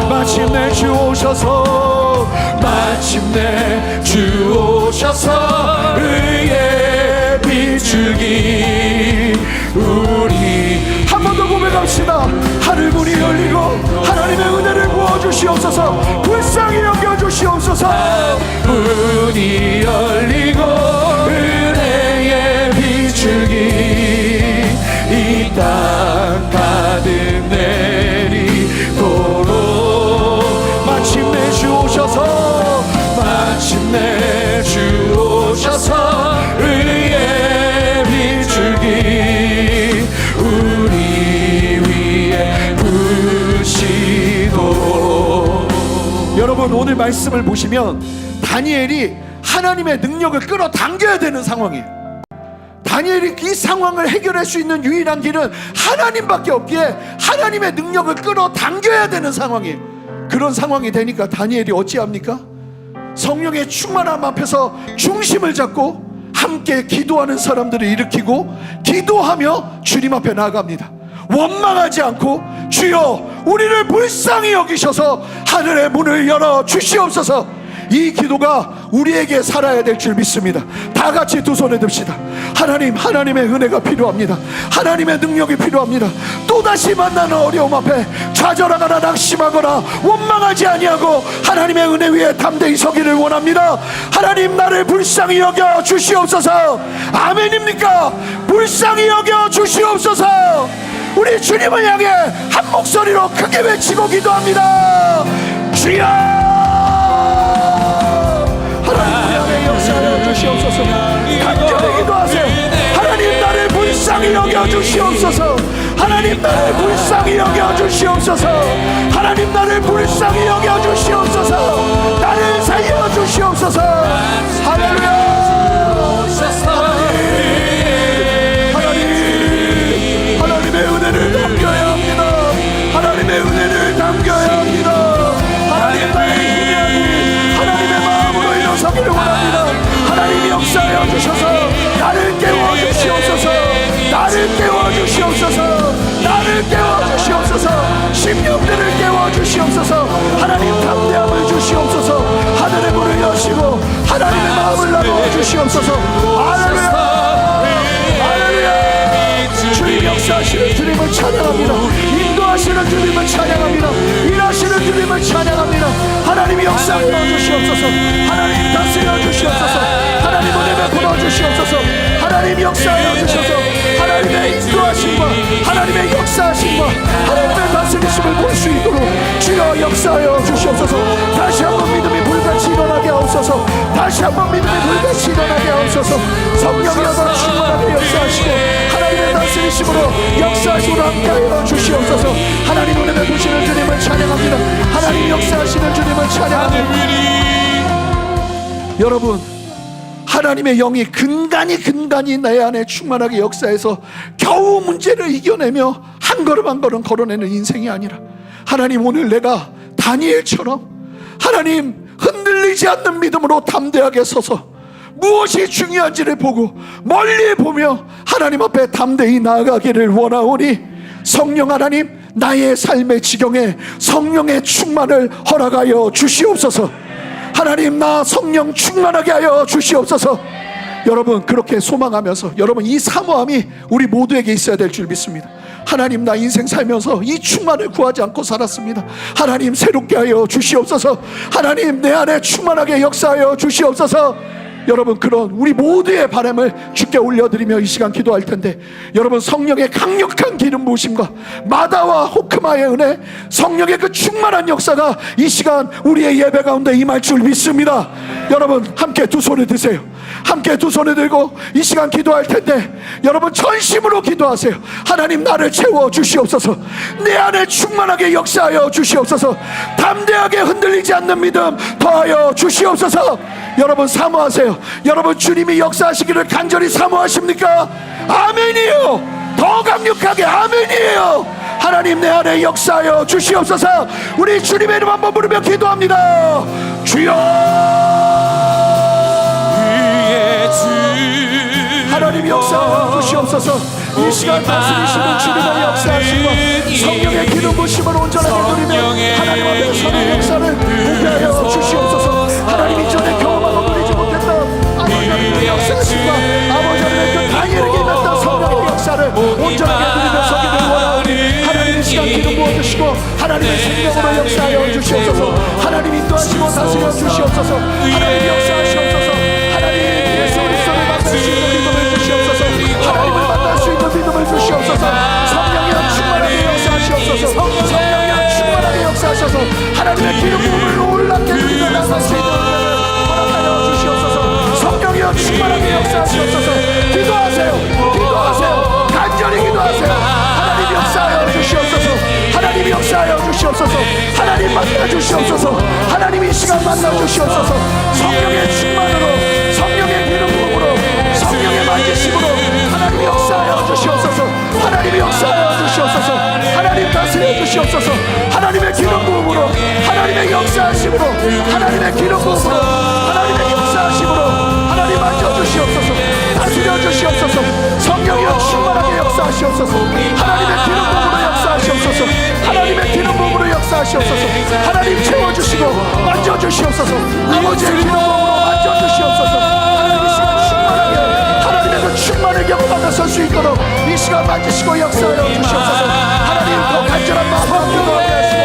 [SPEAKER 2] 마침내 주 오셔서 의의 빗줄기 우리. 한 번 더 고백합시다. 하늘문이 열리고 하나님의 은혜를 부어주시옵소서. 불쌍히 여겨주시옵소서. 문이 열리고 은혜의 빗줄기 이 땅 가득 내리도록, 마침내 주 오셔서
[SPEAKER 3] 여러분 오늘 말씀을 보시면 다니엘이 하나님의 능력을 끌어당겨야 되는 상황이에요. 다니엘이 이 상황을 해결할 수 있는 유일한 길은 하나님밖에 없기에 하나님의 능력을 끌어당겨야 되는 상황이에요. 그런 상황이 되니까 다니엘이 어찌합니까? 성령의 충만함 앞에서 중심을 잡고 함께 기도하는 사람들을 일으키고 기도하며 주님 앞에 나아갑니다. 원망하지 않고 주여 우리를 불쌍히 여기셔서 하늘의 문을 열어 주시옵소서. 이 기도가 우리에게 살아야 될 줄 믿습니다. 다 같이 두 손에 듭시다. 하나님, 하나님의 은혜가 필요합니다. 하나님의 능력이 필요합니다. 또다시 만나는 어려움 앞에 좌절하거나 낙심하거나 원망하지 아니하고 하나님의 은혜 위에 담대히 서기를 원합니다. 하나님, 나를 불쌍히 여겨 주시옵소서. 아멘입니까? 불쌍히 여겨 주시옵소서. 우리 주님을 향해 한 목소리로 크게 외치고 기도합니다. 주여! 하나님 향해 역사하여 주시옵소서. 간절히 기도하세요. 하나님, 나를 불쌍히 여겨 주시옵소서. 하나님, 나를 불쌍히 여겨 주시옵소서. 하나님, 나를 불쌍히 여겨 주시옵소서. 나를 살려 주시옵소서. 할렐루야. 하나님의 은혜를 담겨야 합니다. 하나님의 은혜를 담겨야 합니다. 하나님, 나의 힘이 아닌 하나님의 마음으로 일어서기를 원합니다. 하나님이 역사하여 주셔서 나를 깨워주시옵소서. 나를 깨워주시옵소서. 나를 깨워주시옵소서. 심령들을 깨워주시옵소서. 하나님, 담대함을 주시옵소서. 하늘의 문을 여시고 하나님의 마음을 나누어 주시옵소서. 할렐루야. 주님 역사하시는 주님을 찬양합니다. 인도하시는 주님을 찬양합니다. 일하시는 주님을 찬양합니다. 하나님이 역사하여 주시옵소서. 하나님 다스려 주시옵소서. 하나님 은혜를 부어 주시옵소서. 하나님 역사하여 주셔서 하나님의 인도하심과 하나님의 역사하심과 하나님의 다스리심을 볼 수 있도록 주여 역사하여 주시옵소서. 다시 한번 믿음이 불같이 일어나게 하옵소서. 다시 한번 믿음이 불같이 일어나게 하옵소서. 성령이여 더 충만하게 역사하시고 하나님의 다스리심으로 역사하심으로 함께하여 주시옵소서. 하나님 은혜를 부시는 주님을 찬양합니다. 하나님 역사하시는 주님을 찬양합니다. 여러분, 하나님의 영이 근간이 내 안에 충만하게 역사해서 겨우 문제를 이겨내며 한 걸음 한 걸음 걸어내는 인생이 아니라 하나님, 오늘 내가 다니엘처럼 하나님 흔들리지 않는 믿음으로 담대하게 서서 무엇이 중요한지를 보고 멀리 보며 하나님 앞에 담대히 나아가기를 원하오니 성령 하나님, 나의 삶의 지경에 성령의 충만을 허락하여 주시옵소서. 하나님, 나 성령 충만하게 하여 주시옵소서. 여러분, 그렇게 소망하면서 여러분, 이 사모함이 우리 모두에게 있어야 될 줄 믿습니다. 하나님, 나 인생 살면서 이 충만을 구하지 않고 살았습니다. 하나님, 새롭게 하여 주시옵소서. 하나님, 내 안에 충만하게 역사하여 주시옵소서. 여러분, 그런 우리 모두의 바람을 주께 올려드리며 이 시간 기도할 텐데, 여러분, 성령의 강력한 기름 부으심과 마다와 호크마의 은혜, 성령의 그 충만한 역사가 이 시간 우리의 예배 가운데 임할 줄 믿습니다. 여러분, 함께 두 손을 드세요. 함께 두 손을 들고 이 시간 기도할 텐데, 여러분 전심으로 기도하세요. 하나님, 나를 채워 주시옵소서. 내 안에 충만하게 역사하여 주시옵소서. 담대하게 흔들리지 않는 믿음 더하여 주시옵소서. 여러분, 사모하세요. 여러분, 주님이 역사하시기를 간절히 사모하십니까? 아멘이에요. 더 강력하게 아멘이에요. 하나님, 내 안에 역사하여 주시옵소서. 우리 주님의 이름 한번 부르며 기도합니다. 주여. 하나님 역사하여 주시옵소서. 이 시간 다스리시는 주님의 역사하심과 성령의 기름 부심을 온전하게 누리며 하나님 앞에 서는 역사를 보게 하여 주시옵소서. 하나님, 이전에 경험하고 누리지 못했던 아버지의 역사하심과 아버지의 그 다니엘에게 임했던 성령의 역사를 온전하게 누리며 서기를 원하오니 하나님, 이 시간 기름 부어주시고 하나님의 생명으로 역사하여 주시옵소서. 하나님 인도하시고 다스려 주시옵소서. 하나님 역사하시옵소서. 하나님 예수 그리스도를 만날 수 있는 믿음을 주시옵소서. 하나님을 만날 수 있는 믿음을 주시옵소서. 성령이여 충만하게 역사하시옵소서. 성령이여 충만하게 역사하셔서 하나님의 기름 부음을 놀랍게 누리며 나갈 수 있는 은혜를 허락하여 주시옵소서. 성령이여 충만하게 역사하시옵소서. 기도하세요. 기도하세요. 간절히 기도하세요. 하나님 역사하여 주시옵소서. 하나님 역사하여 주시옵소서. 하나님 만나 주시옵소서. 하나님 이 시간 만나 주시옵소서. 성령의 충만으로, 성령의 기름 부음으로, 성령의 만지심으로 하나님 역사하여 주시옵소서. 하나님 역사하여 주시옵소서. 하나님 다스려 주시옵소서. 하나님의 기름 부음으로, 하나님의 역사하심으로, 하나님의 기름 부음으로, 하나님의 역사하심으로 하나님 만져 주시옵소서. 다스려 주시옵소서. 성령이여 충만하게 역사하시옵소서. 하나님의 기름 부음으로 역사하시옵소서. 하나님의 기름 부음으로 역사하시옵소서. 하나님 채워주시고 만져주시옵소서. 아버지의 기름 부음으로 만져주시옵소서. 하나님 이 시간 충만하게 하나님의 그 충만을 경험하며 설 수 있도록 이 시간 만지시고 역사하여 주시옵소서. 하나님 더 간절한 마음과 기도하게 하시고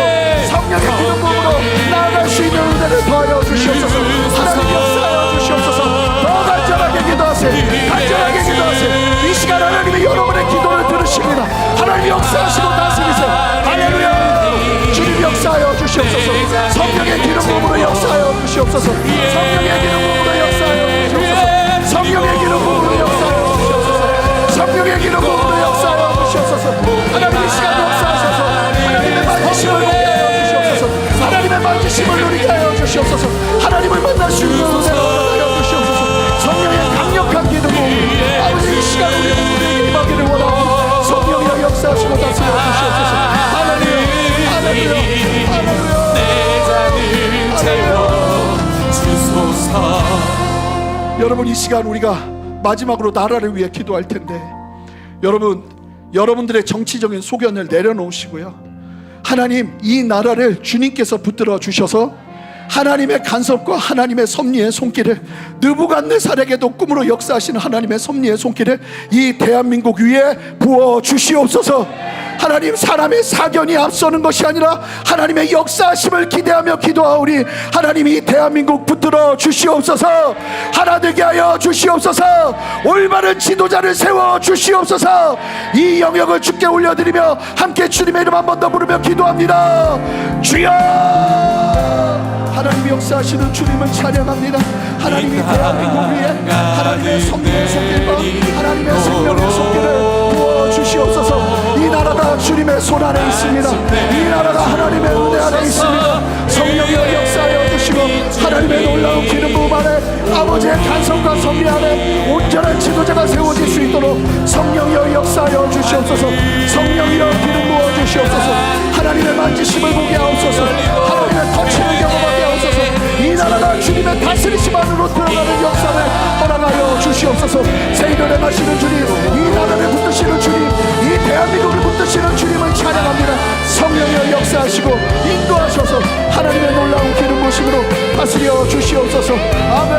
[SPEAKER 3] 성령의 기름 부음으로 나아갈 수 있는 은혜를 더하여 주시옵소서. 하나님 역사하여 주시옵소서. 더 간절하게 기도하세요. 간절하게 기도하세요. 이 시간 하나님이 여러분의 기도를 들으십니다. 하나님 역사하시고 다스리세요. 할렐루야. 주님 역사하여 주시옵소서. 성령의 기름 부음으로 역사하여 주시옵소서. 성령의 기름 부음으로 역사하여 주시옵소서. 성령의 기름 부음으로 역사하여 주시옵소서. 성령의 기름 부음으로 역사하여 주시옵소서. 하나님 이 시간 역사하셔서 하나님의 만지심을 누리게 하여 주시옵소서. 하나님의 만지심을 누리게 하여 주시옵소서. 하나님을 만날 수 있는 은혜를 허락하여 주시옵소서. 성령의 강력한 기름 부음 아버지 이 시간 우리 모두에게 임하기를 원하옵니다. 성령이여 역사하시고 다스려 주시옵소서. 할렐루야. 할렐루야. 할렐루야.
[SPEAKER 4] 내 잔을 채워 주소서.
[SPEAKER 3] 여러분 이 시간 우리가 마지막으로 나라를 위해 기도할 텐데 여러분들의 정치적인 소견을 내려놓으시고요. 하나님 이 나라를 주님께서 붙들어 주셔서 하나님의 간섭과 하나님의 섭리의 손길을 느부갓네살에게도 꿈으로 역사하시는 하나님의 섭리의 손길을 이 대한민국 위에 부어 주시옵소서. 하나님 사람의 사견이 앞서는 것이 아니라 하나님의 역사하심을 기대하며 기도하오니 하나님 이 대한민국 붙들어 주시옵소서. 하나 되게 하여 주시옵소서. 올바른 지도자를 세워 주시옵소서. 이 영역을 주께 올려드리며 함께 주님의 이름 한 번 더 부르며 기도합니다. 주여. 하나님 역사하시는 주님을 찬양합니다. 하나님이 대한민국 위에 하나님의 섭리의 손길과 하나님의 생명의 손길을 부어 주시옵소서. 이 나라가 주님의 손 안에 있습니다. 이 나라가 하나님의 은혜 안에 있습니다. 성령의 역사하여 주시고 하나님의 놀라운 기름 부음 안에 아버지의 간섭과 섭리 안에 온전한 지도자가 세워질 수 있도록 성령의 역사하여 주시옵소서. 성령의 기름 부어 주시옵소서. 하나님의 만지심을 보게 하옵소서. 하나님의 터치를 경험하게 하옵소서. 이 나라가 주님의 다스리심 안으로 들어가는 역사를 허락하여 주시옵소서. 세일을 행하시는 주님, 이 나라를 붙드시는 주님, 이 대한민국을 붙드시는 주님을 찬양합니다. 성령의 역사하시고 인도하셔서 하나님의 놀라운 기름 부으심으로 다스려 주시옵소서. 아멘.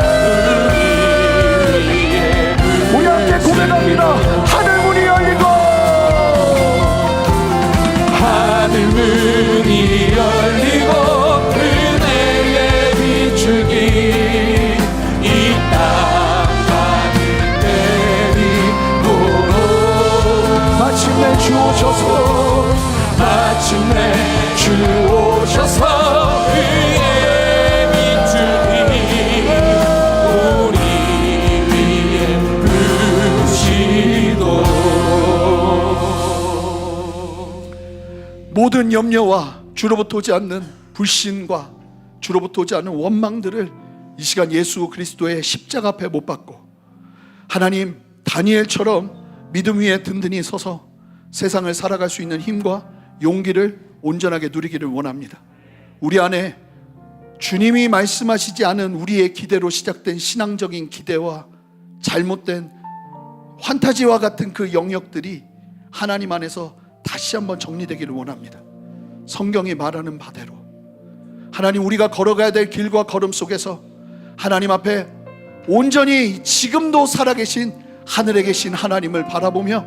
[SPEAKER 3] 우리 함께 고백합니다. 하늘문이 열리고
[SPEAKER 4] 하늘문이 열리고 은혜의 비추기 이 땅 하늘 내리고로
[SPEAKER 3] 마침내 주 오셔서
[SPEAKER 4] 마침내 주 오셔서 의의 비추기 우리 위에 부으시도록.
[SPEAKER 3] 모든 염려와 주로부터 오지 않는 불신과 주로부터 오지 않는 원망들을 이 시간 예수 그리스도의 십자가 앞에 못 박고 하나님 다니엘처럼 믿음 위에 든든히 서서 세상을 살아갈 수 있는 힘과 용기를 온전하게 누리기를 원합니다. 우리 안에 주님이 말씀하시지 않은 우리의 기대로 시작된 신앙적인 기대와 잘못된 환타지와 같은 그 영역들이 하나님 안에서 다시 한번 정리되기를 원합니다. 성경이 말하는 바대로 하나님 우리가 걸어가야 될 길과 걸음 속에서 하나님 앞에 온전히 지금도 살아계신 하늘에 계신 하나님을 바라보며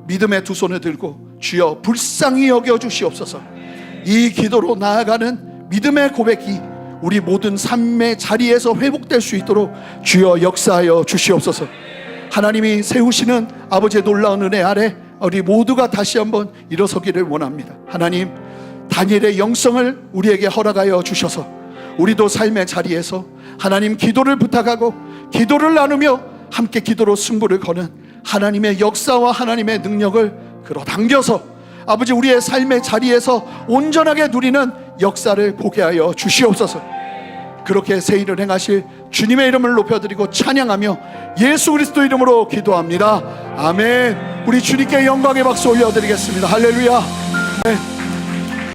[SPEAKER 3] 믿음의 두 손을 들고 주여 불쌍히 여겨 주시옵소서. 이 기도로 나아가는 믿음의 고백이 우리 모든 삶의 자리에서 회복될 수 있도록 주여 역사하여 주시옵소서. 하나님이 세우시는 아버지의 놀라운 은혜 아래 우리 모두가 다시 한번 일어서기를 원합니다. 하나님 다니엘의 영성을 우리에게 허락하여 주셔서 우리도 삶의 자리에서 하나님 기도를 부탁하고 기도를 나누며 함께 기도로 승부를 거는 하나님의 역사와 하나님의 능력을 끌어당겨서 아버지 우리의 삶의 자리에서 온전하게 누리는 역사를 보게 하여 주시옵소서. 그렇게 새 일을 행하실 주님의 이름을 높여드리고 찬양하며 예수 그리스도 이름으로 기도합니다. 아멘. 우리 주님께 영광의 박수 올려드리겠습니다. 할렐루야. 네.